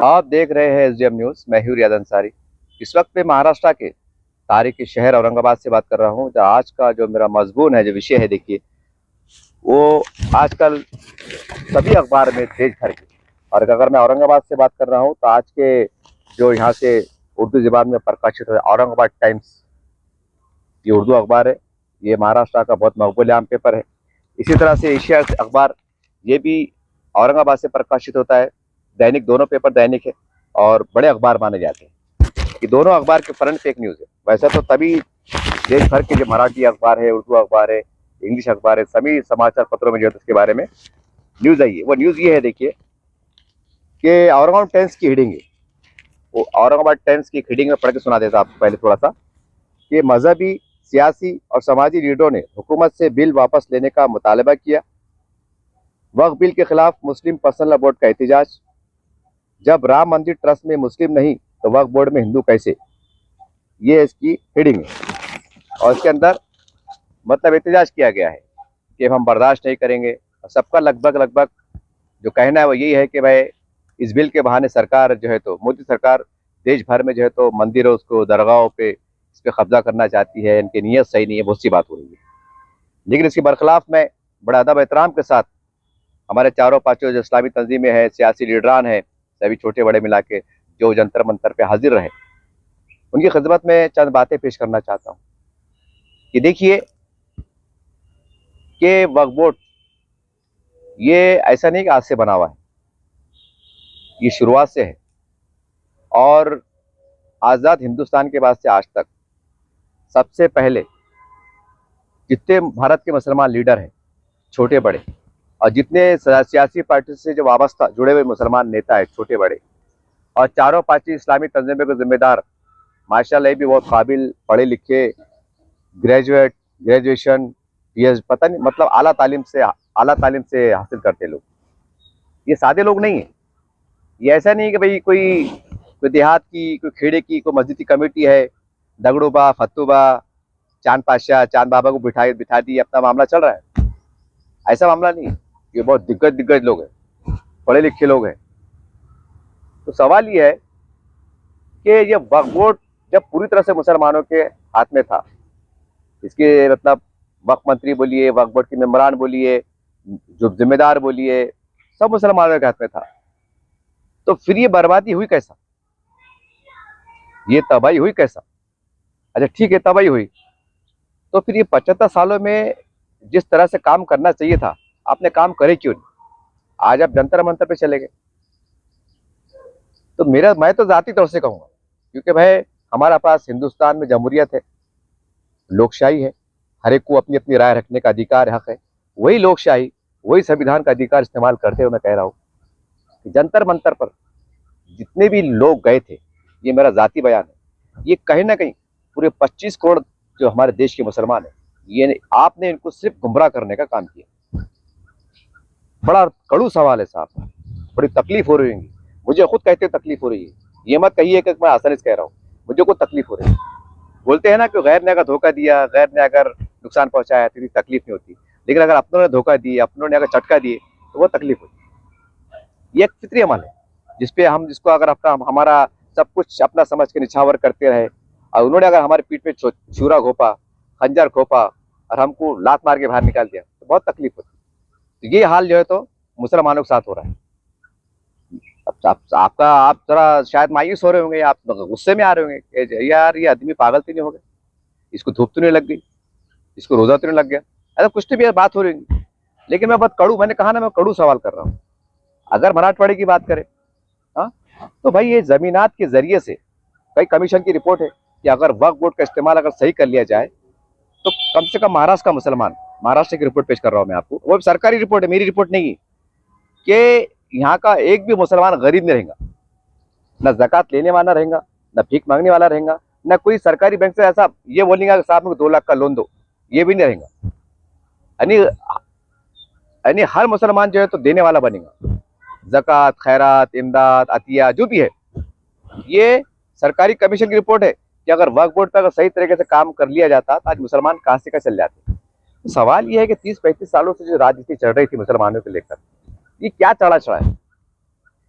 आप देख रहे हैं एसडीएम न्यूज। मैं हूं रियाज अंसारी। इस वक्त मैं महाराष्ट्र के तारीखी शहर औरंगाबाद से बात कर रहा हूं। जो आज का जो मेरा मजमून है, जो विषय है, देखिए वो आजकल सभी अखबार में देश भर के। और अगर मैं औरंगाबाद से बात कर रहा हूं तो आज के जो यहाँ से उर्दू ज़बान में प्रकाशित है औरंगाबाद टाइम्स, ये उर्दू अखबार है। ये महाराष्ट्र का बहुत मकबूल आम पेपर है। इसी तरह से एशिया अखबार, ये भी औरंगाबाद से प्रकाशित होता है। दैनिक, दोनों पेपर दैनिक है और बड़े अखबार माने जाते हैं। ये दोनों अखबार के फ्रंट फेक न्यूज़ है। वैसे तो तभी देश भर के जो मराठी अखबार है, उर्दू अखबार है, इंग्लिश अखबार है, सभी समाचार पत्रों में जो है उसके बारे में न्यूज़ आई है। वो न्यूज़ ये है, देखिए कि औरंगाबाद टाइम्स की हेडिंग है। वो औरंगाबाद टाइम्स की हेडिंग में पढ़ के सुना देता आपको पहले थोड़ा सा, कि मजहबी, सियासी और समाजी लीडरों ने हुकूमत से बिल वापस लेने का मुतालबा किया। वक्फ बिल के खिलाफ मुस्लिम पर्सनल लॉ बोर्ड का एहतजाज। जब राम मंदिर ट्रस्ट में मुस्लिम नहीं तो वक्फ बोर्ड में हिंदू कैसे, ये इसकी हेडिंग है। और इसके अंदर मतलब एहतजाज किया गया है कि हम बर्दाश्त नहीं करेंगे। और सबका लगभग लगभग जो कहना है वो यही है कि भाई इस बिल के बहाने सरकार जो है, तो मोदी सरकार देश भर में जो है तो मंदिरों, उसको दरगाहों पे इस पे कब्जा करना चाहती है। इनकी नीयत सही नहीं है, बहुत सी बात हो रही है। लेकिन इसके बरखिलाफ में बड़ा अदब एहतराम के साथ हमारे चारों पांचों जो इस्लामी तंजीमें हैं, सियासी लीडरान हैं, सभी छोटे बड़े मिला के जो जंतर मंतर पे हाजिर रहे, उनकी खिदमत में चंद बातें पेश करना चाहता हूँ। कि देखिए कि वक्फ बोर्ड ये ऐसा नहीं कि आज से बना हुआ है, ये शुरुआत से है। और आज़ाद हिंदुस्तान के बाद से आज तक सबसे पहले जितने भारत के मुसलमान लीडर हैं, छोटे बड़े, और जितने सियासी पार्टी से जो वाबस्ता जुड़े हुए मुसलमान नेता है, छोटे बड़े, और चारों पांचों इस्लामी तंजीमों के जिम्मेदार, माशाल्लाह भी बहुत काबिल, पढ़े लिखे, ग्रेजुएशन, पीएच, पता नहीं, मतलब आला तालीम से हासिल करते लोग। ये सादे लोग नहीं है। ये ऐसा नहीं है कि भाई कोई देहात की, कोई खेड़े की, कोई मस्जिद की कमेटी है, दगड़ूबा, फत्तूबा, चांद पाशाह, चांद बाबा को बिठा दी, अपना मामला चल रहा है। ऐसा मामला नहीं है। ये बहुत दिग्गज लोग हैं, पढ़े लिखे लोग हैं। तो सवाल ये है कि ये वक्फ बोर्ड जब पूरी तरह से मुसलमानों के हाथ में था, इसके मतलब वक्फ मंत्री बोलिए, वक्फ बोर्ड के मेंबरान बोलिए, जो जिम्मेदार बोलिए, सब मुसलमानों के हाथ में था, तो फिर ये बर्बादी हुई कैसा, ये तबाही हुई कैसा? अच्छा ठीक है, तबाही हुई, तो फिर ये 75 सालों में जिस तरह से काम करना चाहिए था, आपने काम करे क्यों नहीं? आज आप जंतर मंतर पे चले गए। तो मैं तो जाती तौर से कहूंगा, क्योंकि भाई हमारा पास हिंदुस्तान में जमहूरियत है, लोकशाही है, हर एक को अपनी अपनी राय रखने का अधिकार, हक है। वही लोकशाही, वही संविधान का अधिकार इस्तेमाल करते हुए मैं कह रहा हूँ कि जंतर मंतर पर जितने भी लोग गए थे, ये मेरा जाती बयान है, ये कहीं ना कहीं पूरे 25 करोड़ जो हमारे देश के मुसलमान हैं, ये आपने इनको सिर्फ गुमराह करने का काम किया। बड़ा कड़ू सवाल है साहब, बड़ी तकलीफ हो रही है। मुझे खुद कहते तकलीफ हो रही है। ये मत कहिए कि मैं आसानी से कह रहा हूँ, मुझे खुद तकलीफ हो रही है। बोलते हैं ना कि गैर ने अगर धोखा दिया, गैर ने अगर नुकसान पहुंचाया तो तकलीफ नहीं होती, लेकिन अगर अपनों ने धोखा दिया, अपनों ने अगर चटका दिए तो वो तकलीफ होती। ये एक फितरी अमल है जिसपे हम, जिसको अगर हमारा सब कुछ अपना समझ के निछावर करते रहे, और उन्होंने अगर हमारे पीठ पे छुरा घोपा, खंजर घोपा और हमको लात मार के बाहर निकाल दिया तो बहुत तकलीफ होती। तो ये हाल जो है तो मुसलमानों के साथ हो रहा है। आप जरा शायद मायूस हो रहे होंगे, आप गुस्से में आ रहे होंगे कि यार ये आदमी पागल तो नहीं हो गया, इसको धूप तो नहीं लग गई, इसको रोजा तो नहीं लग गया, ऐसा कुछ तो भी बात हो रही है। लेकिन मैं बहुत कड़ू, मैंने कहा ना, मैं कड़ू सवाल कर रहा हूँ। अगर मराठवाड़े की बात करें, हाँ, तो भाई ये जमीनात के जरिए से कई कमीशन की रिपोर्ट है कि अगर वक्फ बोर्ड का इस्तेमाल अगर सही कर लिया जाए तो कम से कम महाराष्ट्र का मुसलमान, महाराष्ट्र की रिपोर्ट पेश कर रहा हूँ मैं आपको, वो सरकारी रिपोर्ट है, मेरी रिपोर्ट नहीं है, कि यहाँ का एक भी मुसलमान गरीब नहीं रहेगा, न जक़ात लेने वाला रहेगा, न भीख मांगने वाला रहेगा, न कोई सरकारी बैंक से ऐसा ये बोलेंगे साहब मुझे 2 लाख का लोन दो, ये भी नहीं रहेगा। यानी हर मुसलमान जो है तो देने वाला बनेगा। जक़ात, खैरात, इमदाद, अतिया जो भी है, ये सरकारी कमीशन की रिपोर्ट है कि अगर वक्फ बोर्ड पर अगर सही तरीके से काम कर लिया जाता तो आज मुसलमान कहाँ से चल जाते। तो सवाल ये है कि 30-35 सालों से जो राजनीति चल रही थी मुसलमानों को लेकर, ये क्या चढ़ा चढ़ा है?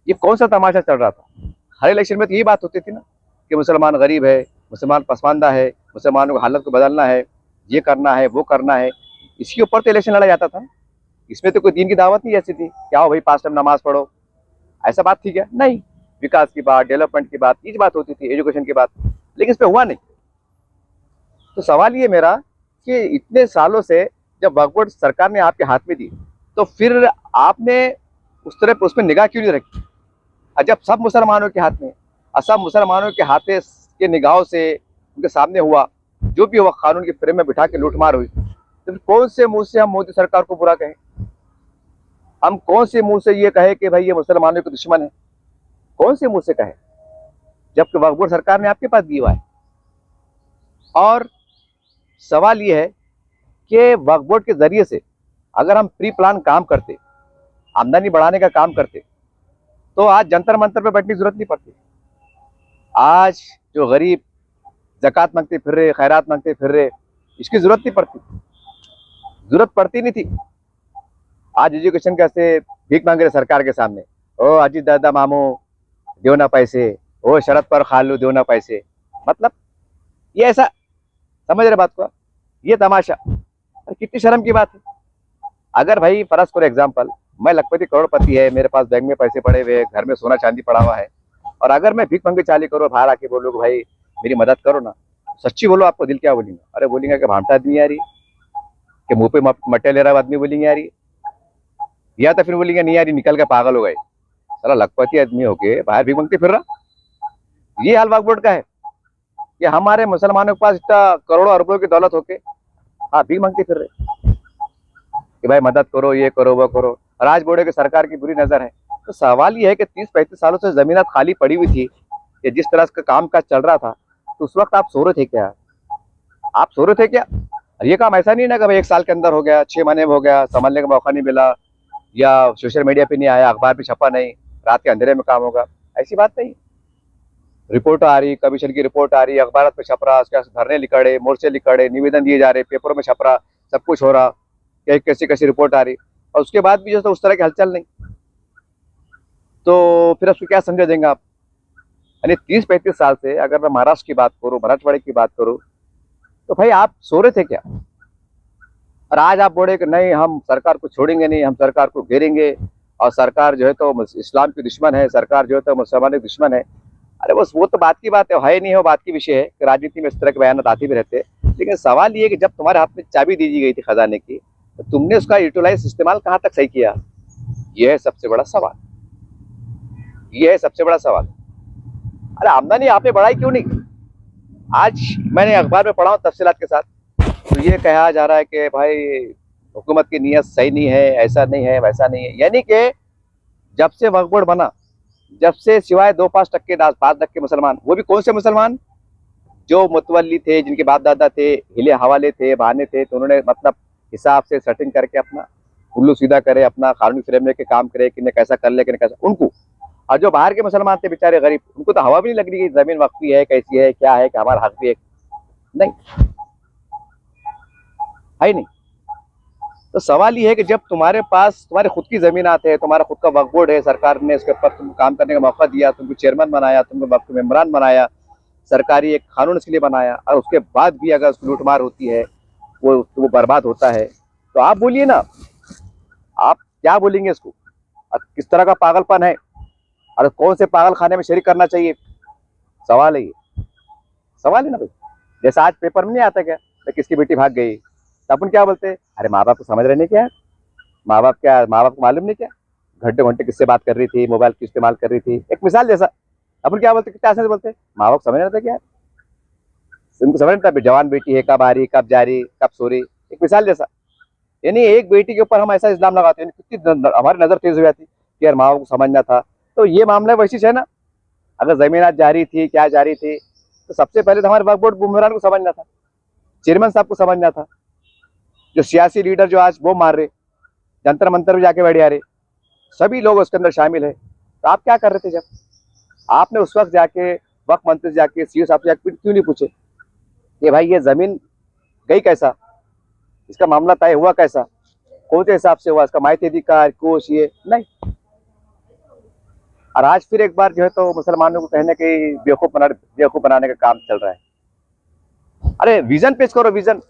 ये कौन सा तमाशा चल रहा था? हर इलेक्शन में तो यही बात होती थी ना कि मुसलमान गरीब है, मुसलमान पसमानदा है, मुसलमानों की हालत को बदलना है, ये करना है, वो करना है। इसके ऊपर तो इलेक्शन लड़ा जाता था। इसमें तो कोई दीन की दावत नहीं ऐसी थी क्या हो भाई 5 टाइम नमाज पढ़ो, ऐसा बात थी क्या? नहीं। विकास की बात, डेवलपमेंट की बात, ये बात होती थी, एजुकेशन की बात, लेकिन इस पे हुआ नहीं। तो सवाल ये मेरा कि इतने सालों से जब वक्फ बोर्ड सरकार ने आपके हाथ में दी, तो फिर आपने उस तरह उस पर निगाह क्यों नहीं रखी? और जब सब मुसलमानों के हाथ में, और सब मुसलमानों के हाथे के निगाहों से उनके सामने हुआ, जो भी हुआ कानून के फ्रेम में बिठा के लूटमार हुई, तो कौन से मुंह से हम मोदी सरकार को बुरा कहें? हम कौन से मुंह से ये कहे कि भाई ये मुसलमानों के दुश्मन है? कौन से मुंह से कहे, जबकि वक्फ बोर्ड सरकार ने आपके पास दिया हुआ है? और सवाल ये है कि वक्फ बोर्ड के जरिए से अगर हम प्री प्लान काम करते, आमदनी बढ़ाने का काम करते, तो आज जंतर मंतर पे बैठने की जरूरत नहीं पड़ती। आज जो गरीब ज़कात मांगते फिर रहे, खैरात मांगते फिर रहे, इसकी जरूरत नहीं पड़ती, जरूरत पड़ती नहीं थी। आज एजुकेशन कैसे भीख मांग रहे सरकार के सामने, ओ अजीत दादा मामू दो ना पैसे, ओ शरद पर खालू दो ना पैसे। मतलब ये ऐसा, समझ रहे बात को? ये तमाशा, कितनी शर्म की बात है। अगर भाई फर्ज करो एग्जाम्पल, मैं लखपति करोड़पति है, मेरे पास बैंक में पैसे पड़े हुए, घर में सोना चांदी पड़ा हुआ है, और अगर मैं भीख मंगे चाली करो, बाहर आके बोलो भाई मेरी मदद करो ना, सच्ची बोलो, आपको दिल क्या बोलेंगे? अरे बोलेंगे कि भामटा आदमी आ रही, कि मुंह पे मट्टे ले रहा आदमी बोलेंगे आ रही, या तो फिर बोलेंगे नहीं आ रही, निकल के पागल हो गए, साला लखपति आदमी होके बाहर भीख मंगते फिर रहा। ये हाल वक्फ बोर्ड का है कि हमारे मुसलमानों के पास इतना करोड़ों अरबों की दौलत होके हाँ भीख मांगते फिर रहे कि भाई मदद करो, ये करो, वो करो, और आज बोर्डे की सरकार की बुरी नजर है। तो सवाल ये है कि 30-35 सालों से जमीनात खाली पड़ी हुई थी, कि जिस तरह का काम काज चल रहा था, तो उस वक्त आप सो रहे थे क्या? आप सो रहे थे क्या? ये काम ऐसा नहीं ना कि भाई 1 साल के अंदर हो गया, 6 महीने में हो गया, संभालने का मौका नहीं मिला, या सोशल मीडिया पे नहीं आया, अखबार पे छपा नहीं, रात के अंधेरे में काम होगा, ऐसी बात नहीं। रिपोर्ट आ रही, कमीशन की रिपोर्ट आ रही, अखबार पे छप रहा, उसके धरने लिखड़े, मोर्चे लिखड़े, निवेदन दिए जा रहे, पेपरों में छप रहा, सब कुछ हो रहा, कैसी कैसी रिपोर्ट आ रही, और उसके बाद भी जो उस तरह की हलचल नहीं, तो फिर उसको क्या समझा देंगे आप? यानी 30-35 साल से अगर मैं महाराष्ट्र की बात करूँ, मराठवाड़े की बात करूँ, तो भाई आप सो रहे थे क्या? और आज आप बोले कि नहीं हम सरकार को छोड़ेंगे नहीं, हम सरकार को घेरेंगे, और सरकार जो है तो इस्लाम की दुश्मन है, सरकार जो है तो मुसलमानों की दुश्मन है। अरे बस वो तो बात की बात है नहीं, हो बात की विषय है कि राजनीति में इस तरह के बयान आते भी रहते हैं, लेकिन सवाल ये है कि जब तुम्हारे हाथ में चाबी दी गई थी खजाने की, तो तुमने उसका यूटिलाइज इस्तेमाल कहाँ तक सही किया? यह है सबसे बड़ा सवाल, यह है सबसे बड़ा सवाल। अरे आमदनी आपने बढ़ाई क्यों नहीं? आज मैंने अखबार में पढ़ा हूँ तफसीलात के साथ, तो ये कहा जा रहा है कि भाई हुकूमत की नीयत सही नहीं है, ऐसा नहीं है, वैसा नहीं है। यानी कि जब से वक्फ बोर्ड बना, जब से सिवाय 2-5% 5% मुसलमान, वो भी कौन से मुसलमान? जो मुतवल्ली थे, जिनके बाप दादा थे, हिले हवाले थे, बहाने थे, तो उन्होंने मतलब हिसाब से सेटिंग करके अपना उल्लू सीधा करे, अपना कानूनी फ्रेम में के काम करे कि कैसा कर ले कि कैसा, उनको। और जो बाहर के मुसलमान थे बेचारे गरीब, उनको तो हवा भी नहीं लग रही कि जमीन वक्फी है, कैसी है, क्या है, कि हमारा हक भी है, नहीं है नहीं। तो सवाल ये है कि जब तुम्हारे पास तुम्हारे खुद की जमीन आते हैं, तुम्हारा खुद का वक्फ बोर्ड है, सरकार ने उसके ऊपर तुमको काम करने का मौका दिया, तुमको चेयरमैन बनाया, तुमको वक्फ मेम्बरान बनाया, सरकारी एक कानून इसके लिए बनाया, और उसके बाद भी अगर उसकी लूटमार होती है, वो बर्बाद होता है, तो आप बोलिए ना, आप क्या बोलेंगे इसको? और किस तरह का पागलपन है, और कौन से पागल खाने में शरीक करना चाहिए? सवाल है ये, सवाल है ना भाई। जैसा आज पेपर में नहीं आता क्या, तो किसकी बेटी भाग गई, तो अपन क्या बोलते हैं? अरे माँ बाप को समझ रहे नहीं क्या? माँ बाप को मालूम नहीं क्या घंटे घंटे किससे बात कर रही थी, मोबाइल की इस्तेमाल कर रही थी? एक मिसाल जैसा अपन क्या बोलते, कितना आसान से बोलते, माँ बाप समझ रहे थे क्या? उनको समझ नहीं था जवान बेटी है, कब आ रही, कब जा रही, कब सो रही, एक मिसाल जैसा। यानी एक बेटी के ऊपर हम ऐसा इल्जाम लगाते हैं, कितनी हमारी नजर तेज हो जाती कि यार माँ बाप को समझना था। तो ये मामला वैसी है ना, अगर जमीन आज जा रही थी, क्या जा रही थी, तो सबसे पहले तो हमारे वक्फ बोर्ड बुमरान को समझना था, चेयरमैन साहब को समझना था, जो सियासी लीडर जो आज वो मार रहे, जंतर मंतर में जाके बैठ जा रहे, सभी लोग उसके अंदर शामिल है। तो आप क्या कर रहे थे? जब आपने उस वक्त जाके वक्फ मंत्री से जाके सीओ साहब से जाके क्यों नहीं पूछे कि भाई ये जमीन गई कैसा, इसका मामला तय हुआ कैसा, कौन से हिसाब से हुआ, इसका माहिती अधिकार कोष, ये नहीं। और आज फिर एक बार जो है तो मुसलमानों को कहने के बेवकूफ बनाने का काम चल रहा है। अरे विजन पेश करो, विजन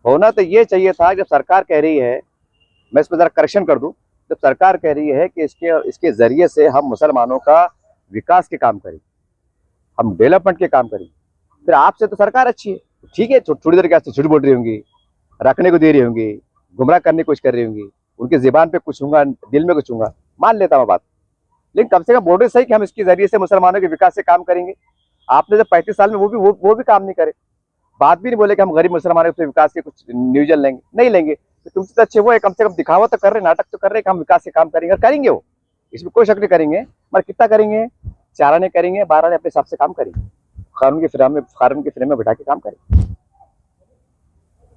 होना तो ये चाहिए था। जब सरकार कह रही है, मैं इसमें जरा करेक्शन कर दूं, जब सरकार कह रही है कि इसके जरिए से हम मुसलमानों का विकास के काम करें, हम डेवलपमेंट के काम करें, फिर आपसे तो सरकार अच्छी है, ठीक है, थोड़ी देर के झूठ बोल रही होंगी, रखने को दे रही होंगी, गुमराह करने की कोशिश कर रही होंगी, उनकी जुबान पे कुछ होगा, दिल में कुछ होगा, मान लेता हूँ बात, लेकिन कम से कम बोल रहे सही कि हम इसके जरिए से मुसलमानों के विकास से काम करेंगे। आपने जब 35 साल में वो भी काम नहीं करे, बात भी नहीं बोले कि हम गरीब मुसलमानों के विकास के कुछ नियोजन लेंगे, नहीं लेंगे। तो तुमसे तो अच्छे वो है, कम से कम दिखावा तो कर रहे, नाटक तो कर रहे कि हम विकास के काम करेंगे, और करेंगे वो, इसमें कोई शक नहीं, करेंगे, मगर कितना करेंगे, 4 आने करेंगे, 12 आने अपने हिसाब से काम करेंगे, कानून के फ्रेम में बिठा के काम करेंगे,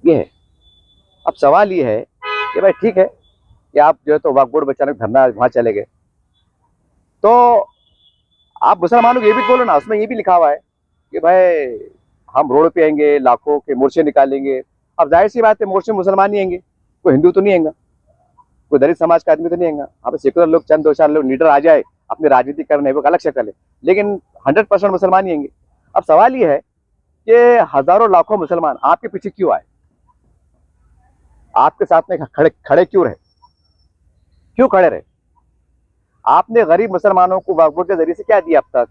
ये है। अब सवाल ये है कि भाई ठीक है कि आप जो है तो वक्फ बोर्ड बचाने धरना वहां चले गए, तो आप मुसलमानों को ये भी बोलो ना, उसमें ये भी लिखा हुआ है कि भाई हम रोड पे आएंगे, लाखों के मोर्चे निकालेंगे। अब जाहिर सी बात है, मोर्चे मुसलमान ही आएंगे, कोई हिंदू तो नहीं आएगा, कोई दलित समाज का आदमी तो नहीं आएगा। यहाँ पे सेकुलर लोग, चंद 2-4 लोग लीडर आ जाए, अपनी राजनीति करने वो अलग शक्ल है, लेकिन 100% मुसलमान ही आएंगे। अब सवाल ये है कि हजारों लाखों मुसलमान आपके पीछे क्यों आए, आपके साथ में खड़े क्यों रहे, क्यों खड़े रहे? आपने गरीब मुसलमानों को वक्फ बोर्ड के जरिए से क्या दिया अब तक?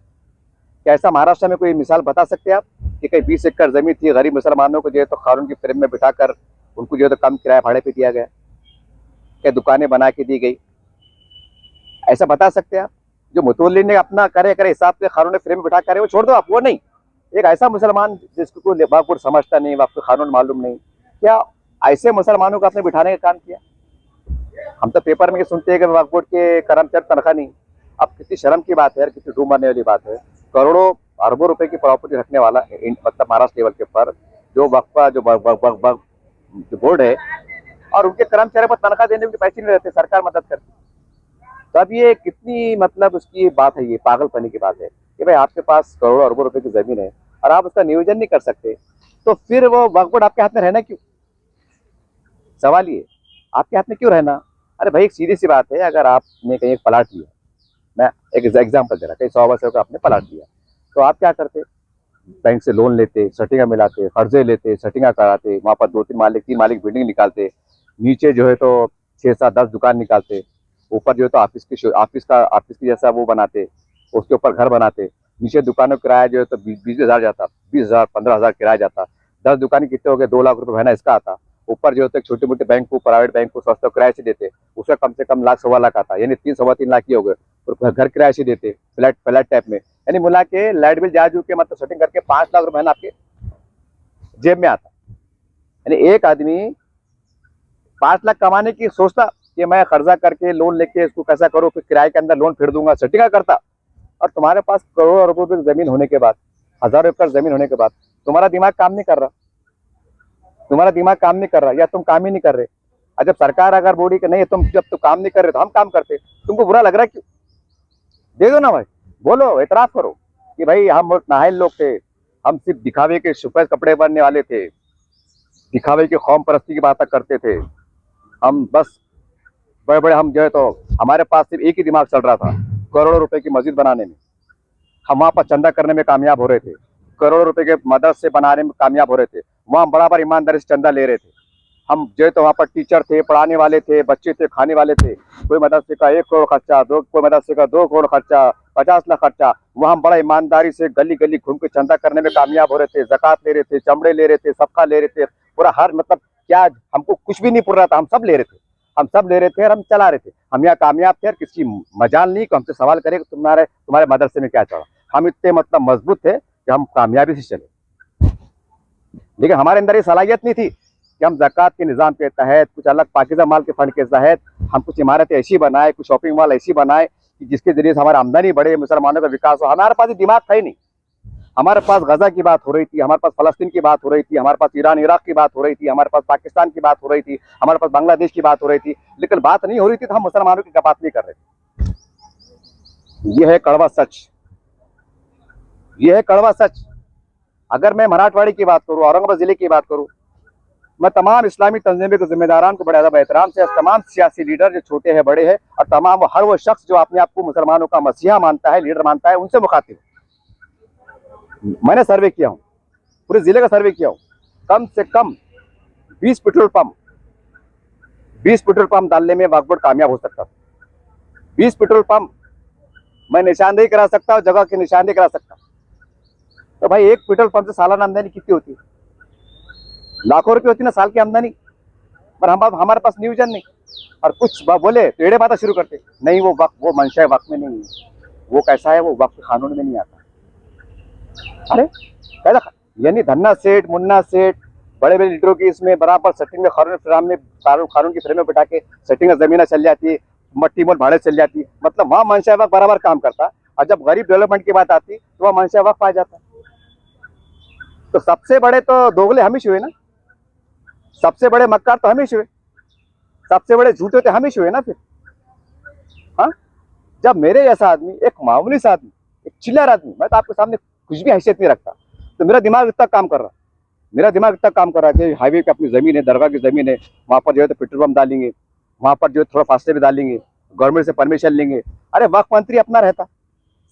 क्या ऐसा महाराष्ट्र में कोई मिसाल बता सकते हैं आप कि कहीं 20 एकड़ जमीन थी, गरीब मुसलमानों को जो है तो कानून की फ्रेम में बिठाकर उनको जो है तो कम किराया भाड़े पे दिया गया? क्या दुकानें बना के दी गई? ऐसा बता सकते हैं आप? जो मुतवल्ली ने अपना करे हिसाब से कानून फ्रेम में बिठा करे, वो छोड़ दो आप, वो नहीं। एक ऐसा मुसलमान जिसको कोई वक्फ बोर्ड समझता नहीं, वक्फ कानून मालूम नहीं, क्या ऐसे मुसलमानों को आपने बिठाने का काम किया? हम तो पेपर में सुनते हैं कि वक्फ बोर्ड के कर्मचारी तनख्वाह नहीं। अब कितनी शर्म की बात है यार, कितनी डूब मरने वाली बात है। करोड़ों अरबों रुपए की प्रॉपर्टी रखने वाला मतलब महाराष्ट्र लेवल के पर जो वक्फ जो बोर्ड है, और उनके कर्मचारियों पर तनख्वाह देने के पैसे नहीं रहते, सरकार मदद करती। तो अब ये कितनी मतलब उसकी बात है, ये पागलपनी की बात है कि भाई आपके पास करोड़ों अरबों रुपए की जमीन है और आप उसका नियोजन नहीं कर सकते, तो फिर वो वक्फ बोर्ड आपके हाथ में रहना क्यों? सवाल ये, आपके हाथ में क्यों रहना? अरे भाई एक सीधी सी बात है, अगर आपने कहीं एक प्लाट लिया, मैं एक एग्जाम्पल दे रहा, कहीं 100 का आपने प्लाट लिया, तो आप क्या करते? बैंक से लोन लेते, सटिंगा मिलाते, कर्जे लेते, सटिंगा कराते, वहां पर 2-3 मालिक 3 मालिक बिल्डिंग निकालते, नीचे जो है तो 6-7-10 दुकान निकालते, ऊपर जो है तो ऑफिस की जैसा वो बनाते, उसके ऊपर घर बनाते, नीचे दुकानों का किराया जो है तो 20,000 जाता, 20,000 15,000 किराया जाता, 10 दुकान कितने हो गए, 2 लाख रुपए महीना इसका आता। ऊपर जो है छोटे मोटे बैंक को, प्राइवेट बैंक को सस्ता किराए से देते, उसका कम से कम 1 लाख 1.25 लाख आता, यानी 3-3.25 लाख ही हो गए। और घर किराए से देते, फ्लैट टाइप में, यानी मिला के लाइट बिल जाजू के मतलब सेटिंग करके 5 लाख रुपए महीना आपके जेब में आता। यानी एक आदमी 5 लाख कमाने की सोचता कि मैं कर्जा करके लोन लेके इसको कैसा करूँ, फिर किराए के अंदर लोन फेर दूंगा, सेटिंग करता, और तुम्हारे पास करोड़ों अरबों रुपए जमीन होने के बाद, हजारों एकड़ जमीन होने के बाद तुम्हारा दिमाग काम नहीं कर रहा, तुम्हारा दिमाग काम नहीं कर रहा, या तुम काम ही नहीं कर रहे। और जब सरकार अगर बोली कि नहीं तुम जब काम नहीं कर रहे तो हम काम करते, तुमको बुरा लग रहा है क्यों? दे दो ना भाई, बोलो, एतराफ करो कि भाई हम बहुत नाहल लोग थे, हम सिर्फ दिखावे के सफेद कपड़े पहनने वाले थे, दिखावे की कौम परस्ती की बातें करते थे, हम बस बड़े बड़े, हम जो है तो हमारे पास सिर्फ एक ही दिमाग चल रहा था, करोड़ों रुपए की मस्जिद बनाने में, हम वहाँ पर चंदा करने में कामयाब हो रहे थे, करोड़ों रुपए के मदरसे बनाने में कामयाब हो रहे थे, वहाँ बराबर ईमानदारी से चंदा ले रहे थे। हम जो है तो वहाँ पर टीचर थे, पढ़ाने वाले थे, बच्चे थे, खाने वाले थे, कोई मदरसे का 1 करोड़ खर्चा, कोई मदरसे का 2 करोड़ खर्चा, 50 लाख खर्चा, वहाँ हम बड़ा ईमानदारी से गली गली घूम के चंदा करने में कामयाब हो रहे थे, ज़कात ले रहे थे, चमड़े ले रहे थे, सबका ले रहे थे, पूरा हर मतलब क्या, हमको कुछ भी नहीं पुर रहा था, हम सब ले रहे थे, हम सब ले रहे थे और हम चला रहे थे, हम यहाँ कामयाब थे और किसी मजाल नहीं कि हमसे सवाल करे कि तुम्हारे मदरसे में क्या चला। हम इतने मतलब मजबूत थे कि हम कामयाबी से चले, लेकिन हमारे अंदर ये सलाहियत नहीं थी कि हम ज़कात के निज़ाम के तहत, कुछ अलग पाकिज़ा माल के फंड के तहत हम कुछ इमारतें ऐसी बनाए, कुछ शॉपिंग मॉल ऐसी बनाए कि जिसके जरिए से हमारा आमदनी बढ़े, मुसलमानों का विकास हो। हमारे पास दिमाग था ही नहीं, हमारे पास गजा की बात हो रही थी, हमारे पास फलस्तीन की बात हो रही थी, हमारे पास ईरान इराक की बात हो रही थी, हमारे पास पाकिस्तान की बात हो रही थी, हमारे पास बांग्लादेश की बात हो रही थी, लेकिन बात नहीं हो रही थी तो हम मुसलमानों की बात नहीं कर रहे थे। यह है कड़वा सच, यह है कड़वा सच। अगर मैं मराठवाड़ी की बात करूं, औरंगाबाद जिले की बात करूं, मैं तमाम इस्लामी तंजीम के जिम्मेदारान को बड़े अदब एहतराम से, तमाम सियासी लीडर जो छोटे हैं बड़े हैं और तमाम हर वो शख्स जो अपने आप को मुसलमानों का मसीहा मानता है, लीडर मानता है, उनसे मुखातिब। मैंने सर्वे किया हूँ, पूरे जिले का सर्वे किया हूँ। कम से कम 20 पेट्रोल पंप डालने में वक्फ बोर्ड कामयाब हो सकता है। 20 पेट्रोल पंप मैं निशानदेही करा सकता हूँ, जगह की निशानदेही करा सकता हूँ। तो भाई एक पेट्रोल पंप से सालाना आमदनी कितनी होती है? लाखों रुपए होती ना साल की आमदनी। पर हमारे पास न्यूजन नहीं, और कुछ बोले तो एड़े बातें शुरू करते, नहीं वो वक्त, वो मंशा वक्त में नहीं है, वो कैसा है, वो वक्त कानून में नहीं आता। अरे कैसा, यानी धन्ना सेठ, मुन्ना सेठ, बड़े बड़े लीडरों की इसमें बराबर सेटिंग में कानून की फ्रेम में बिठा के सेटिंग में जमीन चल जाती है, मट्टी मोल भाड़े चल जाती है। मतलब वहाँ मंशा वक्त बराबर काम करता, और जब गरीब डेवलपमेंट की बात आती तो वहाँ मंशा वक्त आ जाता। तो सबसे बड़े तो दोगले हम ही हुए ना, सबसे बड़े मक्कार तो हम ही हुए, सबसे बड़े झूठे तो हम ही हुए ना फिर। हाँ, जब मेरे जैसा आदमी, एक मामूली सा आदमी, एक चिल्लर आदमी, मैं तो आपके सामने कुछ भी हैसियत नहीं रखता, तो मेरा दिमाग इतना काम कर रहा, कि हाईवे पे अपनी जमीन है, दरगाह की जमीन है, वहां पर जो है तो पेट्रोल पंप डालेंगे, वहां पर जो है थोड़ा फासले भी डालेंगे, गवर्नमेंट से परमिशन लेंगे। अरे वक्फ मंत्री अपना रहता,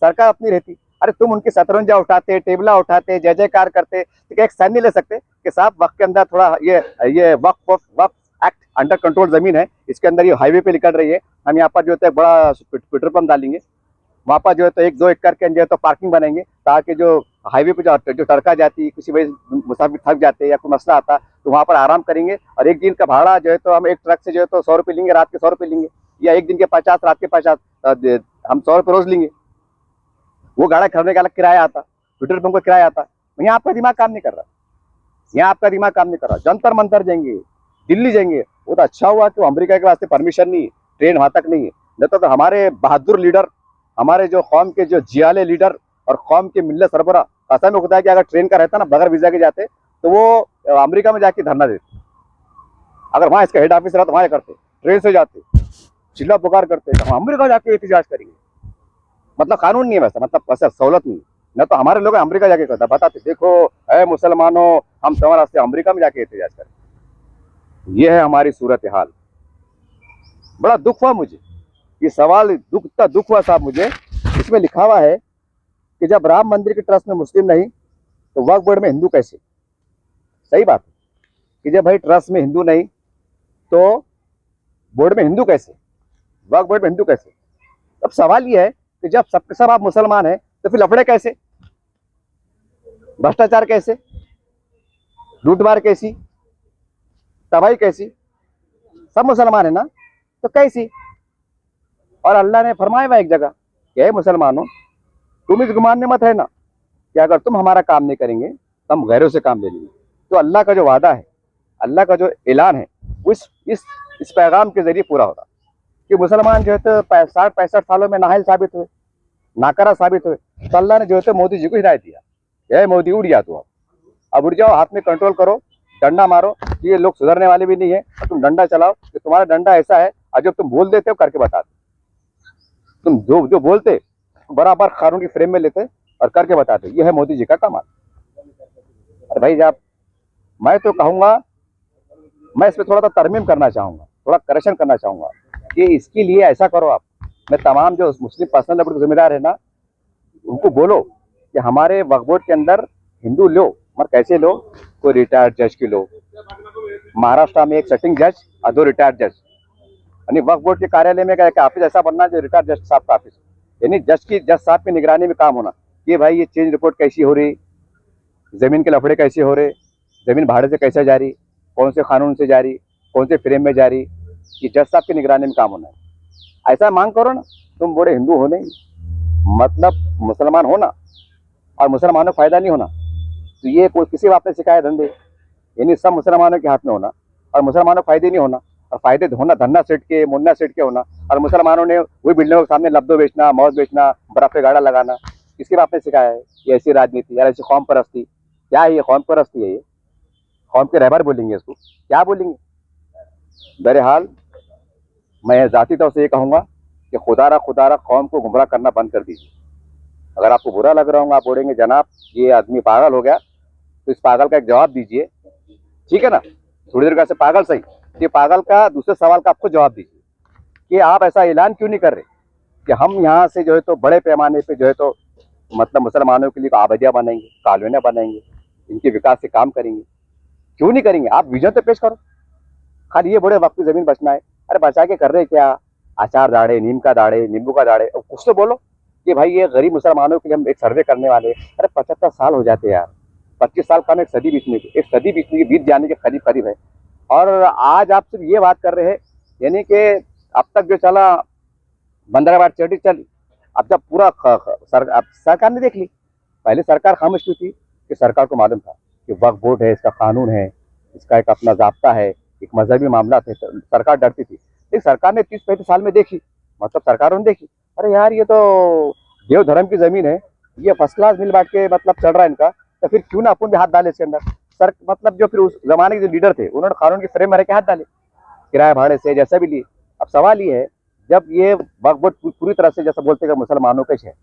सरकार अपनी रहती। अरे तुम उनकी शतरंजा उठाते, टेबला उठाते, जय जयकार करते, तो क्या एक साइन नहीं ले सकते कि साहब वक्त के अंदर थोड़ा ये वक्फ एक्ट अंडर कंट्रोल जमीन है, इसके अंदर ये हाईवे पे निकल रही है, हम यहाँ पर जो है बड़ा पेट्रोल पंप डालेंगे, वहाँ पर जो है तो 1-2 एकड़ के जो है तो पार्किंग बनाएंगे, ताकि जो हाईवे पे जो टरका जाती, किसी वजह मुसाफिर थक जाते हैं या कोई मसला आता तो वहाँ पर आराम करेंगे। और एक दिन का भाड़ा जो है तो हम एक ट्रक से जो है तो 100 रुपये लेंगे, रात के 100 रुपये लेंगे, या एक दिन के 50, रात के 50, हम 100 रुपये रोज लेंगे। वो गाड़ा खरीदने का अलग किराया आता, पेट्रोल पंप का किराया आता। यहाँ आपका दिमाग काम नहीं कर रहा, यहाँ आपका दिमाग काम नहीं कर रहा। जंतर मंतर जाएंगे, दिल्ली जाएंगे, वो तो अच्छा हुआ कि अमेरिका के वास्ते परमिशन नहीं, ट्रेन वहां तक नहीं है, नहीं तो हमारे बहादुर लीडर, हमारे जो कौम के जो जियाले लीडर और कौम के मिल्लत सरबरा, ऐसा में होता है कि अगर ट्रेन का रहता ना, बगैर वीजा के जाते तो वो अमेरिका में जाके धरना देते। अगर वहां इसका हेड ऑफिस रहा तो वहां करते, ट्रेन से जाते, चिल्ला पुकार करते, हम अमेरिका जाके एहतजाज करेंगे। मतलब कानून नहीं है वैसा, मतलब वैसा सहूलत नहीं, न तो हमारे लोग अमेरिका जाके करता, बताते देखो है मुसलमानों, हम तुम्हारे रास्ते अमेरिका में जाके एहतजाज करें। यह है हमारी सूरत हाल। बड़ा दुख हुआ मुझे, ये सवाल दुख हुआ साहब मुझे। इसमें लिखा हुआ है कि जब राम मंदिर के ट्रस्ट में मुस्लिम नहीं तो वक्फ बोर्ड में हिंदू कैसे? सही बात है कि जब भाई ट्रस्ट में हिंदू नहीं तो बोर्ड में हिंदू कैसे, वक्फ बोर्ड में हिंदू कैसे? अब सवाल यह है कि जब सबके सब आप मुसलमान हैं तो फिर लफड़े कैसे, भ्रष्टाचार कैसे, लूटमार कैसी, तबाही कैसी? सब मुसलमान है ना, तो कैसी? और अल्लाह ने फरमाया हुआ एक जगह कि हे मुसलमानों, तुम इस गुमान में मत है ना कि अगर तुम हमारा काम नहीं करेंगे तो हम गैरों से काम ले लेंगे। तो अल्लाह का जो वादा है, अल्लाह का जो ऐलान है, वो इस पैगाम के जरिए पूरा होगा कि मुसलमान जो है तो 60-65 सालों में नाहल साबित हुए, नाकारा साबित हुए। तो अल्लाह ने जो है तो मोदी जी को हिदायत दिया, मोदी उड़ जा, तो अब उड़ जाओ, हाथ में कंट्रोल करो, डंडा मारो। ये लोग सुधरने वाले भी नहीं है, और तुम डंडा चलाओ कि तुम्हारा डंडा ऐसा है, और जब तुम बोल देते हो करके बता दो। तुम जो बोलते बराबर कानून की फ्रेम में लेते और करके बताते। ये है मोदी जी का कमाल। अरे भाई जब मैं तो कहूँगा, मैं इस पर थोड़ा सा तरमीम करना चाहूँगा, थोड़ा करेक्शन करना चाहूँगा कि इसके लिए ऐसा करो आप, मैं तमाम जो मुस्लिम पर्सनल लेवल के जिम्मेदार है ना, उनको बोलो कि हमारे वक्फ बोर्ड के अंदर हिंदू लो, मगर कैसे लो? कोई रिटायर्ड जज की लो, महाराष्ट्र में एक सिटिंग जज और 2 रिटायर्ड जज, यानी वक्फ बोर्ड के कार्यालय में क्या ऑफिस ऐसा बनना जो रिटायर्ड जज साहब का ऑफिस, यानी जज साहब की निगरानी में काम होना कि भाई ये चेंज रिपोर्ट कैसी हो रही, जमीन के लफड़े कैसे हो रहे, जमीन भाड़े से कैसे जारी, कौन से कानून से जारी, कौन से फ्रेम में जारी, ये जज साहब की निगरानी में काम होना है। ऐसा मांग करो ना, तुम बड़े हिंदू होने मतलब मुसलमान होना और मुसलमानों को फायदा नहीं होना, तो ये कोई किसी बात ने सिखाया धंधे, यानी सब मुसलमानों के हाथ में होना और मुसलमानों को फायदे नहीं होना, और फायदे होना धन्ना सेठ के, मुन्ना सेठ के होना, और मुसलमानों ने वही बिल्डिंगों के सामने लब्दो बेचना, मौत बेचना, बर्फ पे गाड़ा लगाना। किसके बाप ने सिखाया है? ये ऐसी राजनीति, यार ऐसी कौम परस्ती, क्या है ये? कौम परस्ती है ये, कौम के रहबर बोलेंगे इसको, क्या बोलेंगे? बहरहाल मैं जाती तौर से ये कहूँगा कि खुदारा कौम को गुमराह करना बंद कर दीजिए। अगर आपको बुरा लग रहा होगा, आप बोलेंगे जनाब ये आदमी पागल हो गया, तो इस पागल का एक जवाब दीजिए, ठीक है ना? थोड़ी देर का पागल सही, ये पागल का दूसरे सवाल का आपको जवाब दीजिए कि आप ऐसा ऐलान क्यों नहीं कर रहे कि हम यहाँ से जो है तो बड़े पैमाने पे जो है तो मतलब मुसलमानों के लिए आबादियाँ बनाएंगे, कॉलोनियाँ बनाएंगे, इनके विकास से काम करेंगे। क्यों नहीं करेंगे? आप विजन तो पेश करो। खाली ये बड़े वक्त की जमीन बचना है, अरे बचा के कर रहे क्या? अचार दाड़े, नीम का दाड़े, नींबू का दाड़े, और कुछ तो बोलो कि भाई ये गरीब मुसलमानों के लिए हम एक सर्वे करने वाले हैं। अरे 75 साल हो जाते हैं यार, 25 साल का एक सदी बीतने की, एक सदी बीतने की, बीत जाने के करीब करीब है। और आज आप सिर्फ ये बात कर रहे हैं, यानी कि अब तक जो चला बंदराबाद चढ़ी चली, अब जब पूरा अब सरकार ने देख ली। पहले सरकार खामोश क्यों थी? कि सरकार को मालूम था कि वक्फ बोर्ड है, इसका कानून है, इसका एक अपना जाब्ता है, एक मजहबी मामला थे, तो सरकार डरती थी। लेकिन सरकार ने 30-35 साल में देखी, मतलब सरकारों ने देखी, अरे यार ये तो देव धर्म की जमीन है, ये फर्स्ट क्लास मिल बांट के मतलब चल रहा है इनका, तो फिर क्यों ना अपन भी हाथ डाले इसके अंदर। सर मतलब जो फिर उस जमाने के जो लीडर थे उन्होंने कानून के फ्रेम में रह के हाथ डाले, किराए भाड़े से जैसा भी लिए। अब सवाल ये है, जब ये वक्फ बोर्ड पूरी तरह से जैसा बोलते हैं मुसलमानों के है,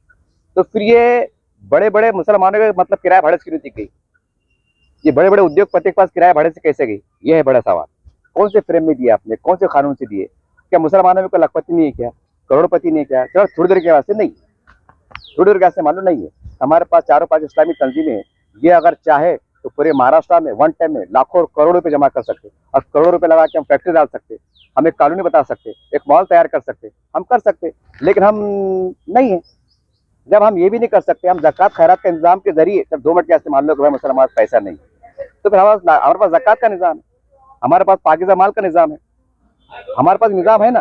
तो फिर ये बड़े बड़े मुसलमानों के मतलब किराया भाड़े से क्यों दी गई? ये बड़े बड़े उद्योगपति के पास किराया भाड़े से कैसे गई? ये है बड़ा सवाल। कौन से फ्रेम में दिए आपने, कौन से कानून से दिए? क्या मुसलमानों में कोई लखपति नहीं है क्या, करोड़पति नहीं है क्या? चलो थोड़ी देर के वास्ते नहीं, थोड़ी देर के वास्ते मालूम नहीं है। हमारे पास 4-5 इस्लामी तंजीमें हैं, ये अगर चाहे तो पूरे महाराष्ट्र में वन टाइम में लाखों और करोड़ों रुपए जमा कर सकते, और करोड़ों रुपए लगा के हम फैक्ट्री डाल सकते, हम एक कॉलोनी बता सकते, एक मॉल तैयार कर सकते, हम कर सकते, लेकिन हम नहीं है। जब हम ये भी नहीं कर सकते, हम ज़कात खैरात के इंतजाम के जरिए, जब 2 मिनट के मान लो कि भाई मुसलमान पैसा नहीं, तो फिर हमारे पास ज़कात का निज़ाम है, हमारे पास पाकीज़ा माल का निज़ाम है, हमारे पास निज़ाम है ना।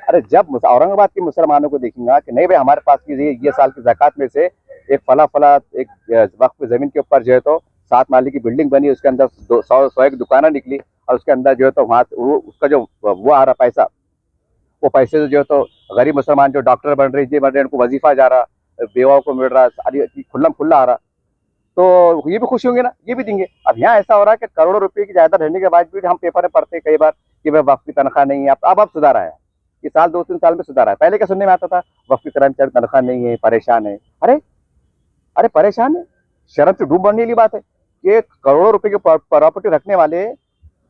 अरे जब औरंगाबाद के मुसलमानों को देखेंगे कि नहीं भाई हमारे पास की ये साल की ज़कात में से एक फला फला एक वक्फ ज़मीन के ऊपर जो है तो 7 माले की बिल्डिंग बनी, उसके अंदर 100 एक दुकानें निकली, और उसके अंदर जो है तो वहाँ उसका जो वो आ रहा पैसा, वो पैसे जो है तो गरीब मुसलमान जो डॉक्टर बन रहे, ये बन रहे, उनको वजीफा जा रहा, बेवाओं को मिल रहा, खुल्लम खुल्ला आ रहा, तो ये भी खुश होंगे ना, ये भी देंगे। अब यहाँ ऐसा हो रहा है कि करोड़ों रुपए की जायदाद रहने के बाद भी हम पेपर में पढ़ते कई बार कि भाई वक्फ की तनख्वाह नहीं है। अब सुधार आया, ये साल 2-3 साल में सुधार आया। पहले क्या सुनने में आता था, वक्फ की कर्मचारी तनख्वाह नहीं है, परेशान है। अरे अरे परेशान है, शर्म से डूब बढ़ने वाली बात है कि करोड़ों रुपए की प्रॉपर्टी रखने वाले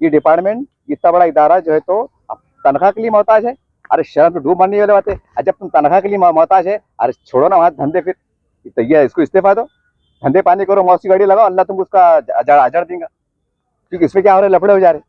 ये डिपार्टमेंट, इतना बड़ा इदारा जो है तो तनख्वाह के लिए मोहताज है। अरे शर्म से डूब बढ़ने वाली बात है। जब तुम तनख्वाह के लिए मोहताज है, अरे छोड़ो ना वहां धंधे, फिर तैयार इसको इस्तीफा दो, धंधे पानी करो, मौसी गाड़ी लगाओ, अल्लाह तुमको उसका अजर देगा। क्योंकि इसमें क्या हो रहा है, लफड़े हो जा रहे,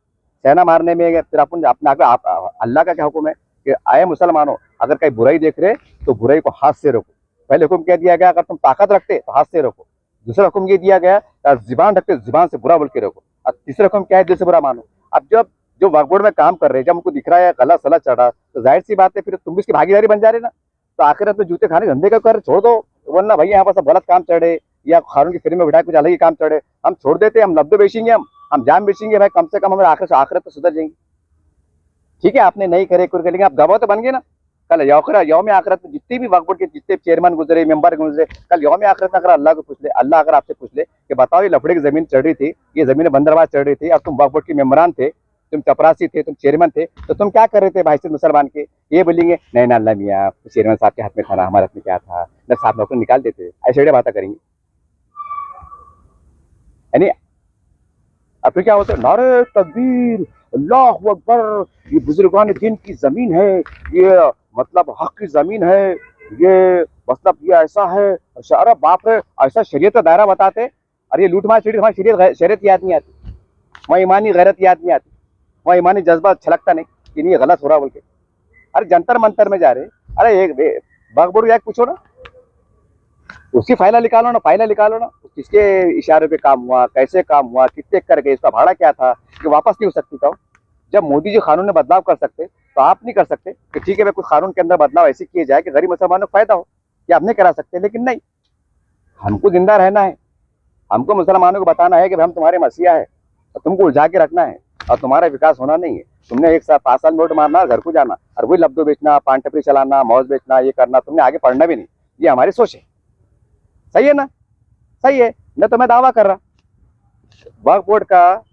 सहना मारने में। फिर अपन अपना अल्लाह का क्या हुक्म है कि आए मुसलमानों, अगर कहीं बुराई देख रहे तो बुराई को हाथ से रोको। पहले हुक्म क्या दिया गया, अगर तुम ताकत रखते तो हाथ से रोको। दूसरा हुक्म ये दिया गया, जुबान रखते जुबान से बुरा बोल के रोको। और तीसरा हुक्म क्या है, दिल से बुरा मानो। अब जब जो वक्फ बोर्ड में काम कर रहे हैं, जब उनको दिख रहा है गलत सलत चढ़ रहा, तो जाहिर सी बात है फिर तुम भी इसकी भागीदारी बन जा रहे ना। तो आखिर में जूते खाने धंधे का कर छोड़ दो, वरना भैया यहाँ पर सब गलत काम चढ़े या खानों की फ्री में बिठा कुछ अलग ही काम चढ़े, हम छोड़ देते, हम लब्धे बेचेंगे, हम जाम बेचेंगे भाई, कम से कम हमारे आखिरत तो सुधर जाएंगे। ठीक है, आपने नहीं करे कुछ लेकिन आप गवाह तो बन गए ना। कल यौम आखिरत में जितने भी वक्फ बोर्ड के जितने चेयरमैन गुजरे, मेंबर गुजरे, कल यौम आखिरत में अगर अल्लाह को पूछ ले, अल्लाह अगर आपसे पूछ ले कि बताओ ये लफड़े की जमीन चढ़ रही थी, ये जमीन बंदरबाज चढ़ रही थी, और तुम वक्फ बोर्ड के मेंबरान थे, तुम चपरासी थे, तुम चेयरमैन थे, तो तुम क्या कर रहे थे भाई से मुसलमान के? ये बोलेंगे नहीं ना अल्लाह मियाँ, चेयरमैन साहब के हाथ में था ना, हमारे हाथ में क्या था ना, साहब नौकर निकाल देते, ऐसे बातें करेंगे। यानी अब फिर क्या होता है, नारे तकबीर, अल्लाह अकबर, ये बुजुर्गान दिन की जमीन है, ये मतलब हक की जमीन है, ये मतलब ये ऐसा है। अरे बाप रे, ऐसा शरीयत का दायरा बताते। अरे ये लूटमार शरीयत, हमारी शरीयत याद नहीं आती, वहाँ ईमानी गैरत याद नहीं आती, वहाँ ईमानी जज्बा छलकता नहीं कि नहीं ये गलत हो रहा बोल के। अरे जंतर मंतर में जा रहे, अरे एक वक्फ बोर्ड पूछो ना, उसकी फाइला निकालो ना, फाइला निकालो ना, किसके इशारे पे काम हुआ, कैसे काम हुआ, कितने कर गए, इसका भाड़ा क्या था, कि वापस नहीं हो सकती था। जब मोदी जी कानून में बदलाव कर सकते तो आप नहीं कर सकते कि ठीक है भाई कुछ कानून के अंदर बदलाव ऐसे किए जाए कि गरीब मुसलमानों को फायदा हो, कि आप नहीं करा सकते। लेकिन नहीं, हमको जिंदा रहना है, हमको मुसलमानों को बताना है कि हम तुम्हारे मसीहा है, और तुमको उलझा के रखना है, और तुम्हारा विकास होना नहीं है। तुमने एक साथ 5 साल नोट मारना, घर को जाना, और वही लब्धो बेचना, पान टपरी चलाना, मौज बेचना, ये करना, तुमने आगे पढ़ना भी नहीं। ये हमारी सोच है। सही है ना? सही है न? तो मैं दावा कर रहा, वक्फ बोर्ड का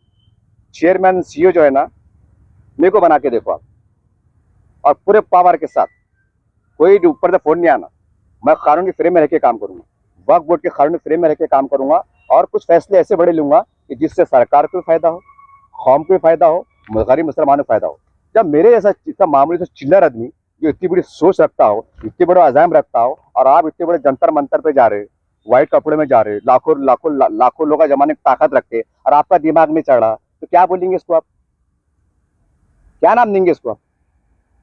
चेयरमैन सीईओ जो है ना, मेरे को बना के देखो आप, और पूरे पावर के साथ, कोई ऊपर से फोन नहीं आना। मैं कानून के फ्रेम में रह के काम करूंगा, वक्फ बोर्ड के कानून के फ्रेम में रह के काम करूंगा, और कुछ फैसले ऐसे बड़े लूंगा कि जिससे सरकार को भी फायदा हो, कौम को भी फायदा हो, गरीब मुसलमानों को फायदा हो। जब मेरे जैसा इतना मामूली से चिल्लर आदमी जो इतनी बड़ी सोच रखता हो, इतने बड़े अज़ाम रखता हो, और आप इतने बड़े जंतर मंतर पे जा रहे हो, व्हाइट कपड़े में जा रहे हो, लाखों लोग जमाने की ताकत रखते, और आपका दिमाग नहीं चढ़ रहा, तो क्या बोलेंगे इसको आप? क्या नाम देंगे इसको आप?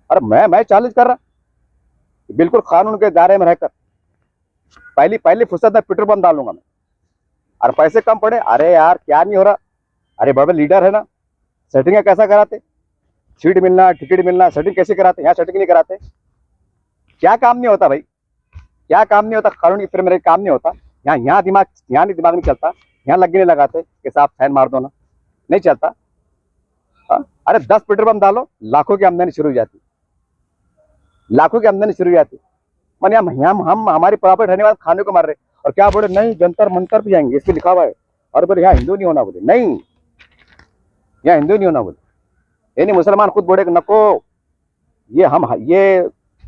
अरे मैं चैलेंज कर रहा, बिल्कुल कानून के दायरे में रहकर पहली फुर्सत में पेट्रोल पंप डालूंगा मैं। और पैसे कम पड़े, अरे यार क्या नहीं हो रहा, अरे बड़े लीडर है ना, सेटिंग कैसा कराते, सीट मिलना, टिकट मिलना, सेटिंग कैसे कराते? यहाँ सेटिंग नहीं कराते। क्या काम नहीं होता भाई, क्या काम नहीं होता? कानून की फिर मेरे काम नहीं होता। यहाँ यहाँ नहीं दिमाग नहीं चलता, यहाँ लग नहीं लगाते कि साहब फैन मार दो ना, नहीं चलता। अरे 10 पेट्रोल पंप डालो, लाखों की आमदनी शुरू हो जाती, लाखों की आमदनी शुरू हो जाती। मैंने हम हमारी प्रॉपर्टी रहने वाले खाने को मार रहे, और क्या बोले नहीं जंतर मंतर भी जाएंगे, इस पे लिखा हुआ है। और बोले यहाँ हिंदू नहीं होना, बोले नहीं यहाँ हिंदू नहीं होना, बोले ये नहीं। मुसलमान खुद बोले नको, ये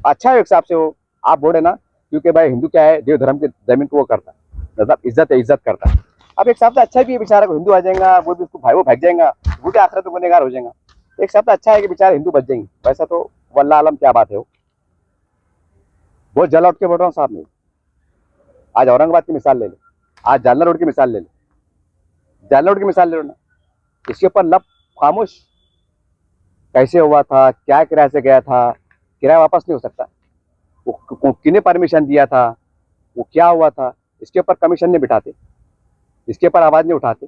अच्छा है एक हिसाब से हो, आप बोले ना, क्योंकि भाई हिंदू क्या है, देव धर्म के जमीन को वो करता है, मतलब इज्जत करता है। अब एक हिसाब से अच्छा भी है, बेचारा को हिंदू आ जाएगा, वो भी उसको भाई वो भाग जाएगा, वो भी आखिरत में गुनहगार हो जाएगा। एक हिसाब से अच्छा है कि बेचारे हिंदू बच जाएंगे। वैसा तो वल्लाह आलम क्या बात है, वो बहुत जला उठ के बोल रहा हूँ साहब। मैं आज औरंगाबाद की मिसाल ले लो, आज जालना रोड की मिसाल ले लो, जालना रोड की मिसाल ले लो ना, इसके ऊपर लब खामोश। कैसे हुआ था, क्या किराए से गया था, किराया वापस नहीं हो सकता, वो किने परमिशन दिया था, वो क्या हुआ था, इसके ऊपर कमीशन नहीं बिठाते, इसके ऊपर आवाज नहीं उठाते।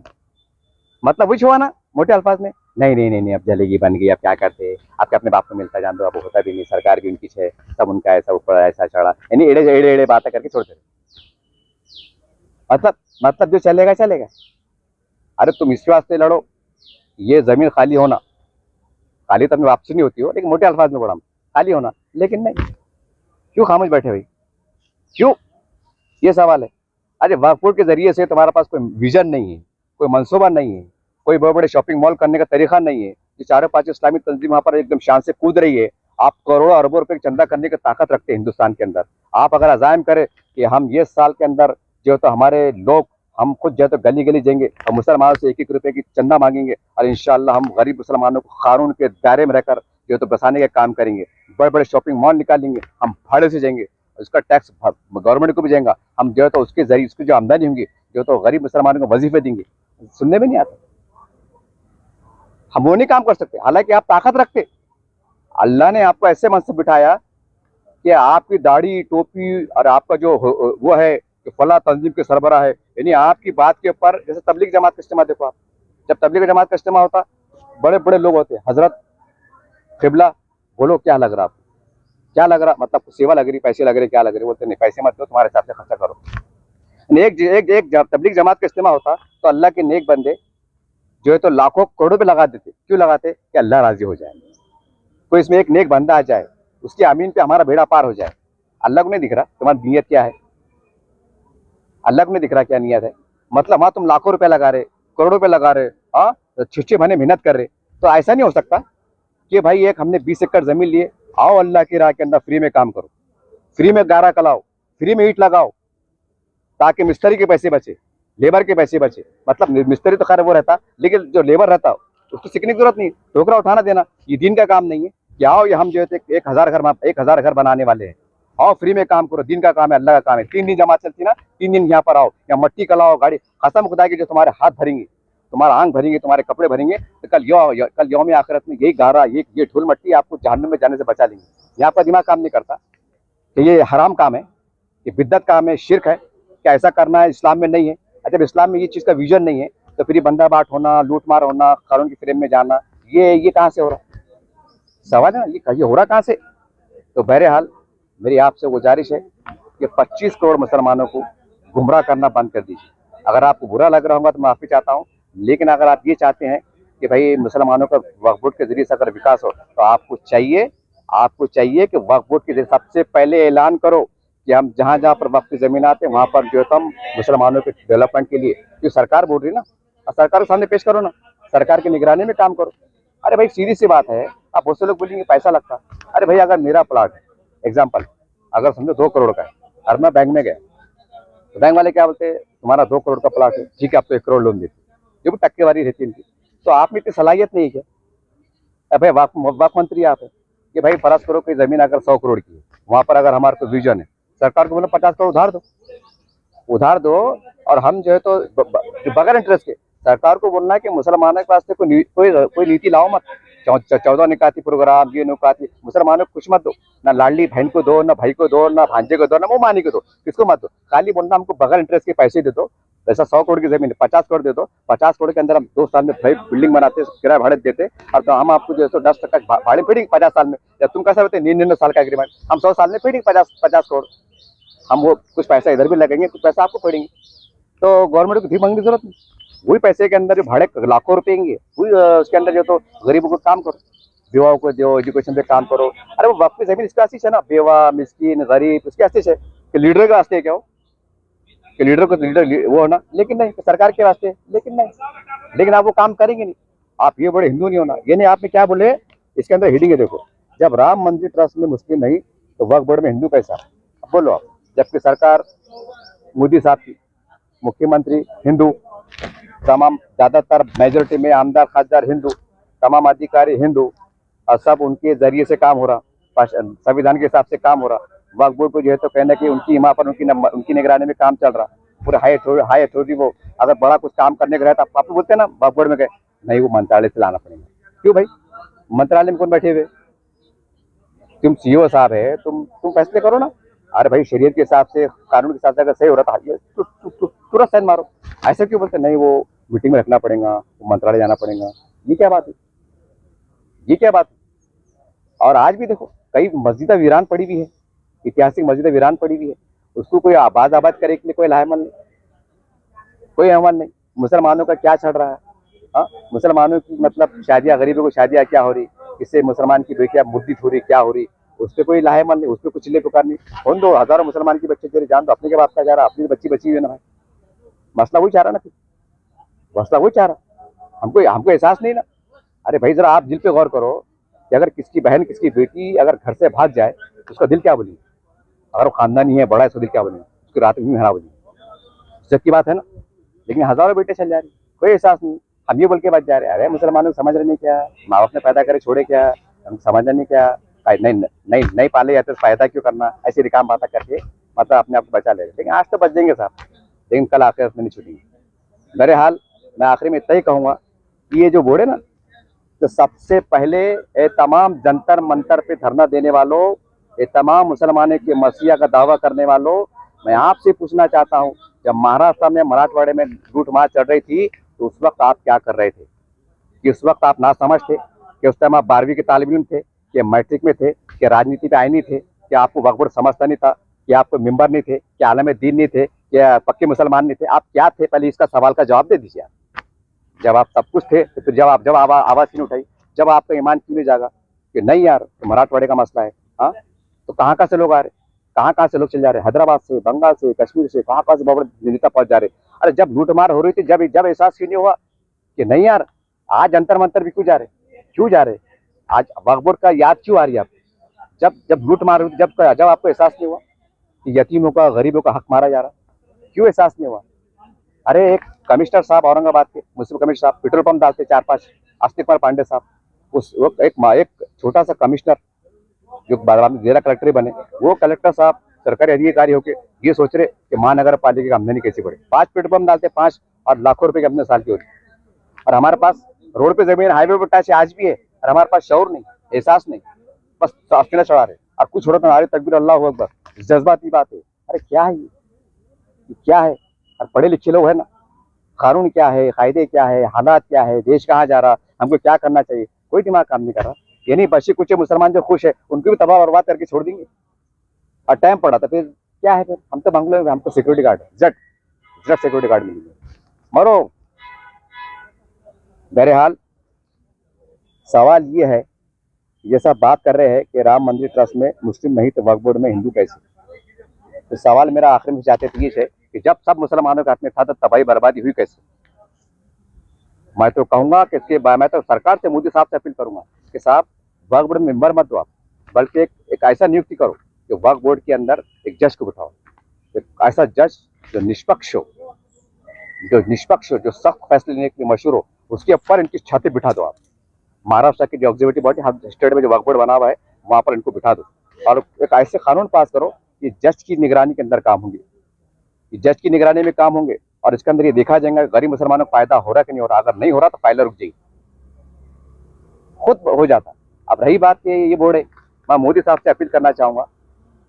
मतलब कुछ हुआ ना मोटे अल्फाज में, नहीं अब जलेगी बन गई, अब क्या करते, आपके अपने बाप को मिलता जान दो, अब होता भी नहीं, सरकार भी उनकी है, सब उनका ऐसा ऊपर ऐसा चढ़ा, यानी एड़े बातें करके छोड़ दे। मतलब जो चलेगा चलेगा। अरे तुम इसके वास्ते लड़ो, ये जमीन खाली होना, खाली तो अपनी वापसी नहीं होती हो, लेकिन मोटे अल्फाज में बोला खाली होना, लेकिन नहीं, क्यों खामोश बैठे भाई, क्यों? ये सवाल है। अरे वक्फ बोर्ड के जरिए से तुम्हारे पास कोई विजन नहीं है, कोई मंसूबा नहीं है, कोई बड़े बड़े शॉपिंग मॉल करने का तरीका नहीं है, ये चारों पांच इस्लामिक तंजीम वहां पर एकदम शान से कूद रही है। आप करोड़ों अरबों रुपए चंदा करने की ताकत रखते हैं हिंदुस्तान के अंदर। आप अगर अजायम करें कि हम ये साल के अंदर जो तो हमारे लोग, हम खुद जो तो गली गली जाएंगे और मुसलमानों से 1-1 रुपए की चंदा मांगेंगे, और इंशाल्लाह हम गरीब मुसलमानों को कानून के दायरे में रहकर जो तो बसाने का काम करेंगे। बड़े बड़े शॉपिंग मॉल निकालेंगे, हम भाड़े से जाएंगे, उसका टैक्स गवर्नमेंट को भी जाएगा, हम जो तो उसके जरिए उसकी जो आमदनी होंगी जो तो गरीब मुसलमानों को वजीफे देंगे। सुनने में नहीं आता, हम वो नहीं काम कर सकते, हालांकि आप ताकत रखते। अल्लाह ने आपको ऐसे मनसब बिठाया कि आपकी दाढ़ी टोपी और आपका जो वो है कि फला तंजीम के सरबराह है, यानी आपकी बात के ऊपर, जैसे तबलीग जमात का इज्तिमा देखो आप, जब तबलीग जमात का इज्तिमा होता बड़े बड़े लोग होते, हजरत किबला बोलो क्या लग रहा आपको, क्या लग रहा, मतलब सेवा लग रही, पैसे लग रहे, क्या लग रहे? बोलते नहीं पैसे मत दो, तुम्हारे हिसाब से खर्चा करो। एक तबलीग जमात का इज्तिमा होता तो अल्लाह के नेक बंदे जो है तो लाखों करोड़ों पे लगा देते। क्यों लगाते? कि अल्लाह राजी हो जाए, कोई इसमें एक नेक बंदा आ जाए, उसकी आमीन पे हमारा बेड़ा पार हो जाए। अल्लाह को नहीं दिख रहा तुम्हारी नीयत क्या है, अल्लाह को नहीं दिख रहा क्या नीयत है। मतलब हाँ तुम लाखों रुपए लगा रहे, करोड़ों रुपए लगा रहे, हाँ छुच्छे भने मेहनत कर रहे, तो ऐसा नहीं हो सकता कि भाई एक हमने 20 एकड़ जमीन लिए, आओ अल्लाह की राह के अंदर फ्री में काम करो, फ्री में गारा कलाओ, फ्री में ईंट लगाओ, ताकि मिस्त्री के पैसे बचे, लेबर के पैसे बचे। मतलब मिस्त्री तो खैर वो रहता, लेकिन जो लेबर रहता उसको सीखने की जरूरत नहीं, टोकरा उठाना देना ये दिन का काम नहीं है कि आओ ये हम जो है 1000 घर बनाने वाले हैं, आओ फ्री में काम करो, दिन का काम है, अल्लाह का काम है। 3 दिन जमात चलती ना, 3 दिन यहाँ पर आओ, या मट्टी कलाओ, गाड़ी कसम खुदा की जो तुम्हारे हाथ भरेंगे, तुम्हारा आंख भरेंगे, तुम्हारे कपड़े भरेंगे, तो कल यौम आखिरत में यही गारा, ये धूल मट्टी आपको जहन्नुम में जाने से बचा लेंगे। यहाँ पर दिमाग काम नहीं करता कि ये हराम काम है, ये बिद्दत काम है, शिर्क है, क्या ऐसा करना है, इस्लाम में नहीं है। जब इस्लाम में ये चीज़ का विजन नहीं है तो फिर बंदा बाट होना, लूटमार होना, कानून की फ्रेम में जाना, ये कहाँ से हो रहा? सवाल है ना, ये हो रहा कहाँ से? तो बहरहाल मेरी आपसे गुजारिश है कि 25 करोड़ मुसलमानों को गुमराह करना बंद कर दीजिए। अगर आपको बुरा लग रहा होगा तो माफ़ी चाहता हूँ, लेकिन अगर आप ये चाहते हैं कि भाई मुसलमानों का वक्फ बोर्ड के जरिए से अगर विकास हो, तो आपको चाहिए कि वक्फ बोर्ड के जरिए सबसे पहले ऐलान करो कि हम जहाँ जहाँ पर वक्फ की जमीन आते हैं वहाँ पर जो है हम मुसलमानों के डेवलपमेंट के लिए, जो सरकार बोल रही है ना, सरकार के सामने पेश करो ना, सरकार की निगरानी में काम करो। अरे भाई सीधी सी बात है, आप बहुत से लोग बोलेंगे पैसा लगता। अरे भाई अगर मेरा प्लाट है, एग्जाम्पल अगर समझो 2 करोड़ का है, और मैं बैंक में गया तो बैंक वाले क्या बोलते हैं, तुम्हारा 2 करोड़ का प्लाट है, ठीक है आपको 1 करोड़ लोन देते, जो भी टक्केवारी रहती है इनकी। तो आप में इतनी सलाहियत नहीं है क्या? भाई वक्फ मंत्री आप है कि भाई फर्ज करो कि जमीन अगर 100 करोड़ की है, वहां पर अगर हमारा कोई विजन है, सरकार को बोलो 50 करोड़ उधार दो। और हम जो है तो बगैर इंटरेस्ट के सरकार को बोलना है कि मुसलमानों के वास्ते कोई नीति लाओ मत। 14 निकाती प्रोग्राम, ये निकाती, मुसलमानों को कुछ मत दो, ना लाडली बहन को दो, ना भाई को दो, ना भांजे को दो, ना मुंह मानी को दो, किसको मत दो। खाली बोलना हमको बगैर इंटरेस्ट के पैसे दे दो। ऐसा 100 करोड़ की जमीन 50 करोड़ दे दो, 50 करोड़ के अंदर हम 2 साल में भाई बिल्डिंग बनाते, किराया भाड़े देते, और तो हम आपको जो है 10% भाड़े फेडेंगे 50 साल में। या तुम कैसा होते 99 साल का एग्रीमेंट, हम 100 साल में फेडेंगे 50 करोड़। हम वो कुछ पैसा इधर भी लगेंगे, कुछ पैसा आपको फेडेंगे। तो गवर्नमेंट को भी मांगने की जरूरत नहीं। वही पैसे के अंदर जो भाड़े लाखों रुपए होंगे, वही उसके अंदर जो तो गरीबों को काम करो, बेवाओं को दो, एजुकेशन पे काम करो। अरे वो वक्त की जमीन इसके आशीष है ना, बेवा मिस्किन गरीब उसके आशीष है कि लीडर के वास्ते है क्या हो, कि लीडर को लीडर वो होना, लेकिन नहीं सरकार के वास्ते, लेकिन नहीं, लेकिन आप वो काम करेंगे नहीं। आप ये बड़े हिंदू नहीं होना, ये नहीं आपने क्या बोले इसके अंदर हिडिंग है। देखो, जब राम मंदिर ट्रस्ट में मुस्लिम नहीं तो वक्फ बोर्ड में हिंदू कैसा? बोलो आप, जबकि सरकार मोदी साहब की, मुख्यमंत्री हिंदू, तमाम ज्यादातर मेजोरिटी में आमदार खासदार हिंदू, तमाम अधिकारी हिंदू, और सब उनके जरिए से काम हो रहा, संविधान के हिसाब से काम हो रहा। वक्फ बोर्ड को जो है तो कहना कि उनकी हिमा पर उनकी निगरानी में काम चल रहा, पूरे हाई अथॉरिटी। वो अगर बड़ा कुछ काम करने का रहता आप बोलते हैं ना वक्फ बोर्ड में गए, नहीं वो मंत्रालय से लाना पड़ेगा। क्यों भाई? मंत्रालय में कौन बैठे हुए? तुम सीईओ साहब है, तुम फैसले करो ना। अरे भाई शरीयत के हिसाब से, कानून के हिसाब से अगर सही हो रहा था तुरंत साइन मारो। ऐसा क्यों बोलते? नहीं वो मीटिंग में रखना पड़ेगा, वो मंत्रालय जाना पड़ेगा। ये क्या बात है? ये क्या बात है? और आज भी देखो कई मस्जिदें वीरान पड़ी हुई है, ऐतिहासिक मस्जिदें वीरान पड़ी हुई है, उसको कोई आबाद करे के लिए कोई लाहेमन नहीं, कोई अमल नहीं। मुसलमानों का क्या चल रहा है? हाँ, मुसलमानों की मतलब शादियां, गरीबों को शादियां क्या हो रही, इससे मुसलमान की बेटियां मुद्दित हो रही, क्या हो रही, उस पर कोई लाहेमन नहीं, उस पर कुछ चिल्ले पुकार नहीं। कौन दो हजारों मुसलमान की बच्चे तेरे जान दो, अपने के बाप का जा रहा, अपनी बच्ची बची हुई है ना भाई। मसला वही चाह रहा ना, फिर मसला वही चाह रहा। हमको एहसास नहीं ना। अरे भाई जरा आप दिल पे गौर करो कि अगर किसकी बहन, किसकी बेटी अगर घर से भाग जाए तो उसका दिल क्या बोलेगी? अगर वो खानदानी है, बड़ा है, उसका दिल क्या बोलेगा? उसकी रात में हरा बोलेगी। सच की बात है ना। लेकिन हजारों बेटे चल जा रही, कोई एहसास नहीं। हम ये बोल के बच जा रहे, अरे मुसलमानों को समझ रहे नहीं क्या, माँ बाप ने पैदा करे छोड़े क्या, हम समझ नहीं क्या, नहीं पाले या तो फायदा क्यों करना, ऐसी रिकाम बातें करके मतलब अपने आप को बचा ले। लेकिन आज तो बच जाएंगे साहब, लेकिन कल आखिरत में नहीं छूटेंगे। बहरहाल मैं आखिर में इतना ही कहूँगा कि ये जो बोर्ड है ना, तो सबसे पहले ये तमाम जंतर मंतर पे धरना देने वालों, ये तमाम मुसलमानों के मसीहा का दावा करने वालों, मैं आपसे पूछना चाहता हूँ, जब महाराष्ट्र में, मराठवाड़े में लूटमार चल रही थी तो उस वक्त आप क्या कर रहे थे? कि उस वक्त आप ना समझ थे? कि उस टाइम आप 12वीं के तालिब इल्म थे, कि मैट्रिक में थे, कि राजनीति पे आए नहीं थे, कि आपको वक्फ बोर्ड समझता नहीं था, कि आपको मेंबर नहीं थे, कि आलम दीन नहीं थे, कि पक्के मुसलमान नहीं थे? आप क्या थे? पहले इसका सवाल का जवाब दे दीजिए। जब आप सब कुछ थे तो फिर जब आवाज क्यों उठाई? जब आपका ईमान क्यों नहीं जागा कि नहीं यार तो मराठवाड़े का मसला है? हाँ, तो कहाँ से लोग आ रहे, कहाँ से लोग चल जा रहे? हैदराबाद से, बंगाल से, कश्मीर से, कहाँ से बहुत बड़े नेता पहुंच जा रहे। अरे जब लूटमार हो रही थी, जब एहसास क्यों नहीं हुआ कि नहीं यार आज अंतर मंतर भी क्यों जा रहे? आज वक्फ बोर्ड का याद क्यों आ रही है आपको? जब लूटमार हुई, जब आपको एहसास नहीं हुआ कि यतीमों का, गरीबों का हक मारा जा रहा? क्यों एहसास नहीं हुआ? अरे एक कमिश्नर साहब औरंगाबाद के, मुस्लिम कमिश्नर साहब, पेट्रोल पंप डालते 4-5, आस्तिक कुमार पांडे साहब, उस वक्त एक छोटा सा कमिश्नर जो बाद में जिला कलेक्टर बने, वो कलेक्टर साहब सरकारी अधिकारी होके ये सोच रहे कि महानगर पालिका की आमदनी कैसे बढ़े। 5 पेट्रोल पंप डालते, 5 और लाखों रुपए की आमदनी साल की होती। और हमारे पास रोड पे जमीन, हाईवे पर टच आज भी है, और हमारे पास शऊर नहीं, एहसास नहीं, बस अकेला चढ़ा रहे और कुछ छोड़ो तो हमारी तकबीर अल्लाह अकबर, जज्बाती बात है। अरे क्या है ये क्या है? और पढ़े लिखे लोग है ना, कानून क्या है, कायदे क्या है, हालात क्या है, देश कहाँ जा रहा, हमको क्या करना चाहिए, कोई दिमाग काम नहीं कर रहा। यानी बच्चे कुछ मुसलमान जो खुश है उनको भी तबाह बर्बाद करके छोड़ देंगे। और टाइम पड़ा तो फिर क्या है? फिर हम तो बंगलों में हमको सिक्योरिटी गार्ड जट सिक्योरिटी गार्ड मिलेंगे, मरो। बहरहाल सवाल ये है, ये सब बात कर रहे हैं कि राम मंदिर ट्रस्ट में मुस्लिम नहीं तो वक्फ बोर्ड में हिंदू कैसे? तो सवाल मेरा आखिर में चाहते थे ये है कि जब सब मुसलमानों के हाथ में था तो तबाही बर्बादी हुई कैसे? मैं तो कहूंगा कि मैं तो सरकार से, मोदी साहब से अपील करूंगा कि साहब वक्फ बोर्ड में मेंबर मत दो आप, बल्कि एक ऐसा नियुक्ति करो कि वक्फ बोर्ड के अंदर एक जज को बिठाओ, एक ऐसा जज जो निष्पक्ष हो, जो सख्त फैसले लेने के लिए मशहूर हो, उसके ऊपर इनकी छाती बिठा दो आप। महाराष्ट्र की जो एग्जीक्यूटिव बॉडी, स्टेट में जो वक्फ बोर्ड बना हुआ है, वहां पर इनको बिठा दो और एक ऐसे कानून पास करो कि जज की निगरानी के अंदर काम होंगे, जज की निगरानी में काम होंगे और इसके अंदर ये देखा जाएगा गरीब मुसलमानों को फायदा हो रहा है कि नहीं हो रहा। अगर नहीं हो रहा तो फाइल रुक जाएगी, खुद हो जाता। अब रही बात कि ये बोर्ड है, मैं मोदी साहब से अपील करना चाहूंगा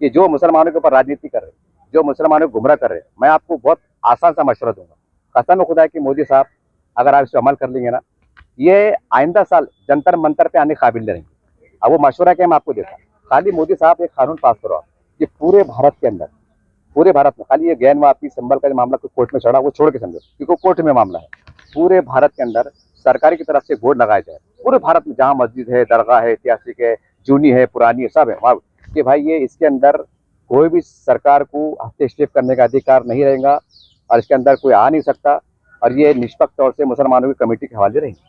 कि जो मुसलमानों के ऊपर राजनीति कर रहे, जो मुसलमानों को गुमराह कर रहे, मैं आपको बहुत आसान सा मशवरा दूंगा, कसम खुदा है कि मोदी साहब अगर आप इस पर अमल कर लेंगे ना, ये आइंदा साल जंतर मंतर पे आने के काबिल रहेंगे। अब वो मशवरा क्या मैं आपको देता, खाली मोदी साहब एक कानून पास करो कि पूरे भारत के अंदर, पूरे भारत में, खाली ये गैन वापी संबल का जो मामला कोर्ट में चढ़ा वो छोड़ के समझो, क्योंकि कोर्ट में मामला है, पूरे भारत के अंदर सरकारी की तरफ से बोर्ड लगाया जाए पूरे भारत में, जहाँ मस्जिद है, दरगाह है, ऐतिहासिक है, जूनी है, पुरानी है, सब है वहाँ, कि भाई ये इसके अंदर कोई भी सरकार को हस्तक्षेप करने का अधिकार नहीं रहेगा और इसके अंदर कोई आ नहीं सकता और ये निष्पक्ष तौर से मुसलमानों की कमेटी के हवाले रहेंगे।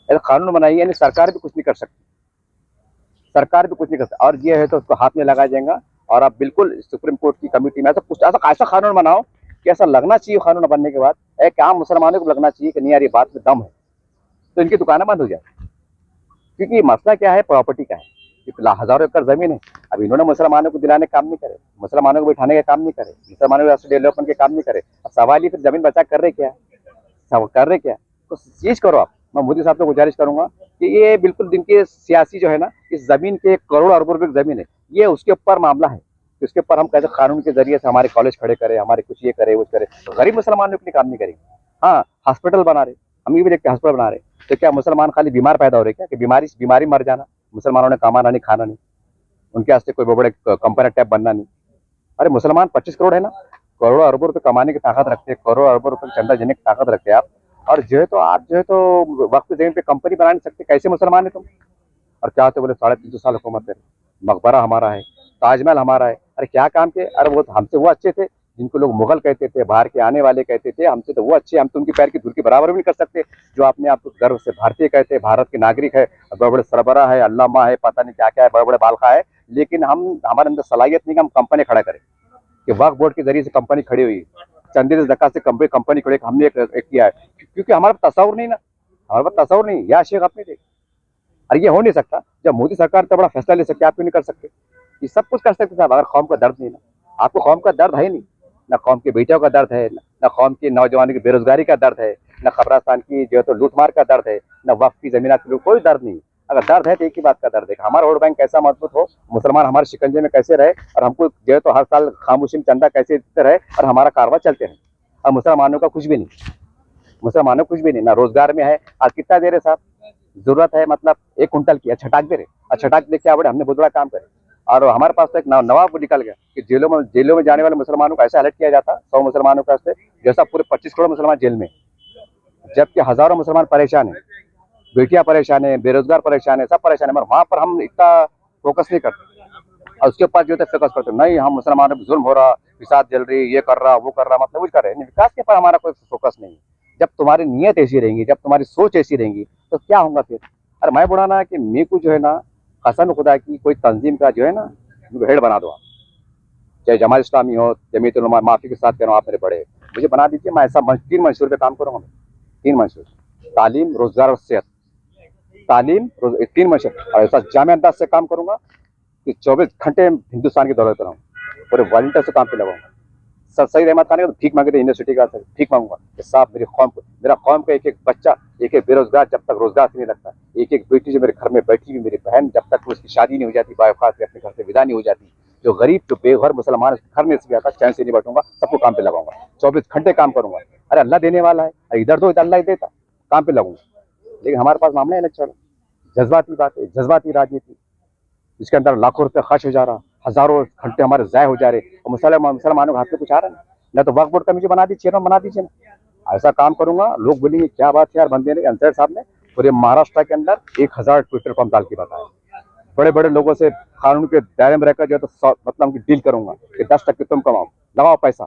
ऐसा कानून बनाइए, यानी सरकार भी कुछ नहीं कर सकती, सरकार भी कुछ नहीं कर सकती, और ये है तो उसको हाथ में लगाया जाएगा। और आप बिल्कुल सुप्रीम कोर्ट की कमेटी में ऐसा कुछ ऐसा कानून बनाओ कि ऐसा लगना चाहिए कानून बनने के बाद एक आम मुसलमानों को लगना चाहिए कि नहीं यार ये बात में दम है, तो इनकी दुकानें बंद हो जाए। क्योंकि मसला क्या है, प्रॉपर्टी का है, हजारों एकड़ जमीन है। अब इन्होंने मुसलमानों को दिलाने का काम नहीं करे, मुसलमानों को बैठाने का काम नहीं करे, मुसलमानों को डेवलपमेंट के काम नहीं करे। अब सवाल ही फिर जमीन बचा कर रहे क्या, सब कर रहे क्या, तो चीज करो आप। मैं मोदी साहब से गुजारिश करूंगा कि ये बिल्कुल इनके सियासी जो है ना, इस जमीन के करोड़ अरबों रुपए की जमीन है, ये उसके ऊपर मामला है, उसके ऊपर हम कैसे कानून के जरिए से हमारे कॉलेज खड़े करें, हमारे कुछ ये करे वो करे, गरीब मुसलमानों के लिए काम नहीं करेंगे। हाँ, हॉस्पिटल बना रहे, हम ये भी देखते हॉस्पिटल बना रहे, तो क्या मुसलमान खाली बीमार पैदा हो रहे क्या, कि बीमारी मर जाना, मुसलमानों ने कमाना नहीं, खाना नहीं, उनके वास्ते कोई बड़े कंपनी टैप बनना नहीं। अरे मुसलमान 25 करोड़ है ना, करोड़ों अरबों रुपए कमाने की ताकत रखते हैं, करोड़ों अरबों रुपए चंदा देने की ताकत रखते हैं आप, और जो है तो आप जो है तो वक्त जमीन पे कंपनी बना नहीं सकते, कैसे मुसलमान है तुम। और क्या होते बोले 350 साल हुकूमत है, मकबरा हमारा है, ताजमहल हमारा है। अरे क्या काम के, अरे वो हमसे वो अच्छे थे जिनको लोग मुगल कहते थे, बाहर के आने वाले कहते थे, हमसे तो वो अच्छे, हम तो उनकी पैर की धूल के बराबर भी नहीं कर सकते, जो आपने आपको गर्व से भारतीय कहते हैं, भारत के नागरिक है, बड़े बड़े सरबरा है, अल्लामा है, पता नहीं क्या क्या है, बड़े बड़े बालखा है, लेकिन हम हमारे अंदर सलाहियत नहीं कि हम कंपनी खड़ा करें, कि वक्फ बोर्ड के जरिए से कंपनी खड़ी हुई, चंदे से जक़ात से कंपनी खड़ी हमने एक किया है, क्योंकि हमारे पास तस्वुर नहीं ना, हमारे पास तस्वुर नहीं, या शेख अपने देख। अरे ये हो नहीं सकता, जब मोदी सरकार इतना बड़ा फैसला ले सकती है, आप क्यों नहीं कर सकते। ये सब कुछ कर सकते साहब, अगर कौम का दर्द नहीं ना, आपको कौम का दर्द है नहीं, ना कौम के बेटियों का दर्द है, ना कौम के नौजवानों की बेरोजगारी का दर्द है, ना कब्रिस्तान की जो है तो लूटमार का दर्द है, ना वक्फ की जमीन की कोई दर्द नहीं। अगर दर्द है तो एक ही बात का दर्द है, हमारा वोट बैंक कैसा मजबूत हो, मुसलमान हमारे शिकंजे में कैसे रहे, और हमको जो है तो हर साल खामोशी में चंदा कैसे देते रहे और हमारा कारोबार चलते रहे। और मुसलमानों का कुछ भी नहीं, मुसलमानों कुछ भी नहीं, ना रोजगार में है। आज कितना दे रहे साहब, जरूरत है मतलब 1 कुंटल की, छटाक दे रहे, और छटाक दे क्या बड़े, हमने बहुत बड़ा काम करे। और हमारे पास तो एक नवाब निकल गया कि जेलों में जाने वाले मुसलमानों को ऐसा अलर्ट किया जाता 100 मुसलमानों का, जैसा पूरे 25 करोड़ मुसलमान जेल में, जबकि हजारों मुसलमान परेशान है, बेटियां परेशान है, बेरोजगार परेशान है, सब परेशान है, मगर वहां पर हम इतना फोकस नहीं करते। और उसके ऊपर जो है फोकस करते नहीं, हम मुसलमानों पर जुल्म हो रहा, फिसाद जल रही, ये कर रहा वो कर रहा, मतलब कुछ कर रहे हैं, विकास के ऊपर हमारा कोई फोकस नहीं है। जब तुम्हारी नीयत ऐसी रहेंगी, जब तुम्हारी सोच ऐसी रहेंगी, तो क्या होगा फिर। अरे मैं बोला ना कि मेरे को जो है ना, कसम खुदा की कोई तंजीम का जो है ना हेड बना दो आप, चाहे जमात इस्लामी हो, जमीयत उलमा, माफी के साथ कह रहा हूँ, आप मेरे बड़े मुझे बना दीजिए, मैं ऐसा 3 मंशूर पे काम करूँगा, 3 मंशूर, तालीम, रोजगार और सेहत, तालीम 3 मंशूर, और ऐसा जामे अंदाज से काम करूंगा कि 24 घंटे हिंदुस्तान की दौलत कराऊँ, पूरे वॉलंटियर से काम पे लगाऊंगा। सर सही रहमत खान भीख मांगे थे यूनिवर्सिटी का, भीख मांगूंगा कि साहब मेरी कौम को, मेरा कौम का एक एक बच्चा, एक एक बेरोजगार जब तक रोजगार से नहीं लगता, एक एक बेटी जो मेरे घर में बैठी हुई मेरी बहन, जब तक उसकी शादी नहीं हो जाती, बावफात अपने घर से विदा नहीं हो जाती, जो गरीब जो बेघर मुसलमान घर में से आता, चैन से नहीं बैठूंगा, सबको काम पे लगाऊंगा, 24 घंटे काम करूंगा। अरे अल्लाह देने वाला है, इधर दो इधर अल्लाह ही देता, काम पे लगूंगा। लेकिन हमारे पास मामला है इलेक्शन, जज्बाती बात है, जज्बाती राजनीति, इसके अंदर लाखों रुपये खर्च हो जा रहा, हजारों घंटे हमारे ज़ाय हो जा रहे, और मुसलमानों के हाथ में कुछ आ रहा ना, तो वक्फ बोर्ड कमेटी बना दी, चेयरमैन बना दीजिए ना। ऐसा काम करूंगा, लोग बोलेंगे क्या बात है यार, बंदे ने अंसारी साहब ने पूरे महाराष्ट्र के अंदर 1000 ट्विटर पंप डाल के बताया, बड़े बड़े लोगों से कानून के दायरे में रहकर जो है तो मतलब उनकी डील करूंगा कि 10% तुम कमाओ, लगाओ पैसा,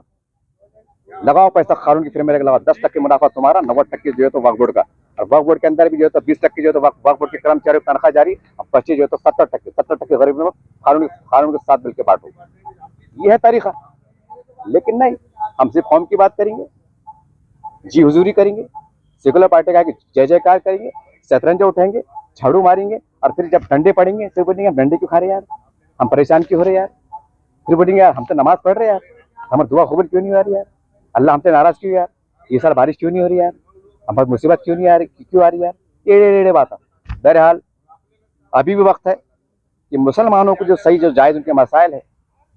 कानून की फ्रेम में लगाओ, 10% मुनाफा तुम्हारा, 90% जो है तो वक्फ बोर्ड का, और वक्फ बोर्ड के अंदर भी जो है तो 20% जो है तो वक्फ बोर्ड के कर्मचारियों की तनख्वाह जारी, और 25 जो है तो 70% गरीब लोग कानून के साथ मिलकर बांटो। ये है तरीका। लेकिन नहीं, हम सिर्फ कौम की बात करेंगे, जी हुजूरी करेंगे, सेकुलर पार्टी का कि जय जयकार करेंगे, शतरंज उठेंगे, झाड़ू मारेंगे और फिर जब डंडे पड़ेंगे फिर बोलेंगे हम डंडे क्यों खा रहे यार, हम परेशान क्यों हो रहे यार। फिर बोलेंगे यार हम तो नमाज पढ़ रहे यार, हमारी दुआ कबूल क्यों नहीं हो रही यार, अल्लाह हमसे नाराज क्यों यार, ये साल बारिश क्यों नहीं हो रही यार, हमारी मुसीबत क्यों नहीं आ रही, क्यों आ रही यार। ये बात है। बहरहाल अभी भी वक्त है कि मुसलमानों को जो सही जो जायज़ उनके मसाइल है,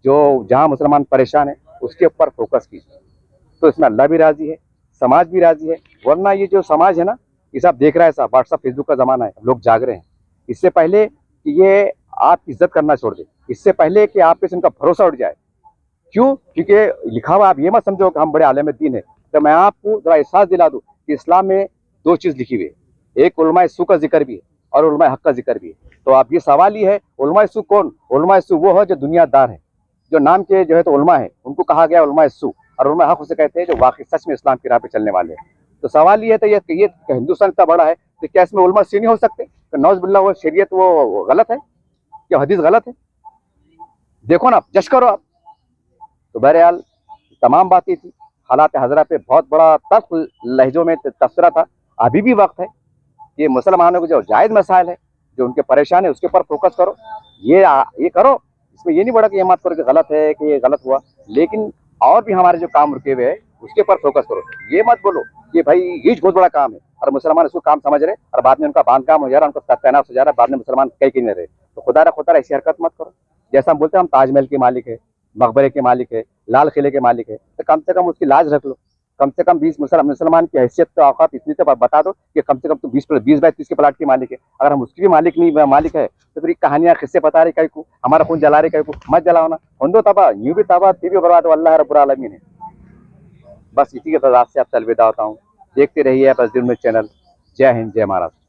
जो जहाँ मुसलमान परेशान है उसके ऊपर फोकस कीजिए, तो इसमें अल्लाह भी राजी है, समाज भी राजी है। वरना ये जो समाज है ना, ये सब देख रहा है, साहब व्हाट्सअप फेसबुक का ज़माना है, लोग जाग रहे हैं। इससे पहले कि ये आप इज्जत करना छोड़ दें, इससे पहले कि आप पे से उनका भरोसा उठ जाए। क्यों? क्योंकि लिखा हुआ आप ये मत समझो कि हम बड़े आलिम दीन है। तो मैं आपको जरा एहसास दिला दूँ कि इस्लाम में दो चीज़ लिखी हुई है, एक उलमाए सू का जिक्र भी है और उलमाए हक का जिक्र भी है। तो आप ये सवाल ही है उलमाए सू कौन? उलमाए सू वो है जो दुनियादार है, जो नाम के जो है तो उलमा है, उनको कहा गया उलमाए सू, और उलमाए हक उसे कहते हैं जो वाकई सच में इस्लाम की राह पे चलने वाले हैं। तो सवाल ये है तो ये हिंदुस्तान इतना बड़ा है तो क्या इसमें उलमा सी नहीं हो सकते? तो नौज़-बिल्लाह वो शरीयत वो गलत है, क्या हदीस गलत है? देखो ना, जज करो आप। तो बहरहाल तमाम बातें थी, हालात हज़रा पे बहुत बड़ा तल्ख़ लहज़ों में तबसरा था। अभी भी वक्त है, ये मुसलमानों के जो जायज़ मसाइल है, जो उनके परेशान है उसके ऊपर फोकस करो, ये करो। इसमें ये नहीं बढ़ा कि ये मत करो कि गलत है कि ये गलत हुआ, लेकिन और भी हमारे जो काम रुके हुए हैं उसके ऊपर फोकस करो। ये मत बोलो कि भाई ये बहुत बड़ा काम है और मुसलमान इसको काम समझ रहे और बाद में उनका बांध काम हो जा रहा है, उनका तैनात हो जा रहा है, बाद में मुसलमान कहीं नहीं रहे। तो खुदा ऐसी हरकत मत करो। जैसा हम बोलते हैं हम ताजमहल के मालिक है, मकबरे के मालिक है, लाल किले के मालिक है, तो कम से कम उसकी लाज रख लो। कम से कम 20 मुसलमान की हैसियत तो औकात इतनी तो बता दो कि कम से कम तुम 20 बाय 30 के प्लाट की मालिक है। अगर हम उसकी भी मालिक है तो फिर कहानियां किस्से बता रही कहीं को, हमारा खून जला रही कहीं को, मत जलाओ ना। हुंदो तबाह, यूं भी तबाह, फिर भी बर्बाद, अल्लाह रब्बुल आलमीन है। बस इसी के साथ से आपसे अलविदा होता हूँ। देखते रहिए बस न्यूज़ चैनल। जय हिंद, जय महाराष्ट्र।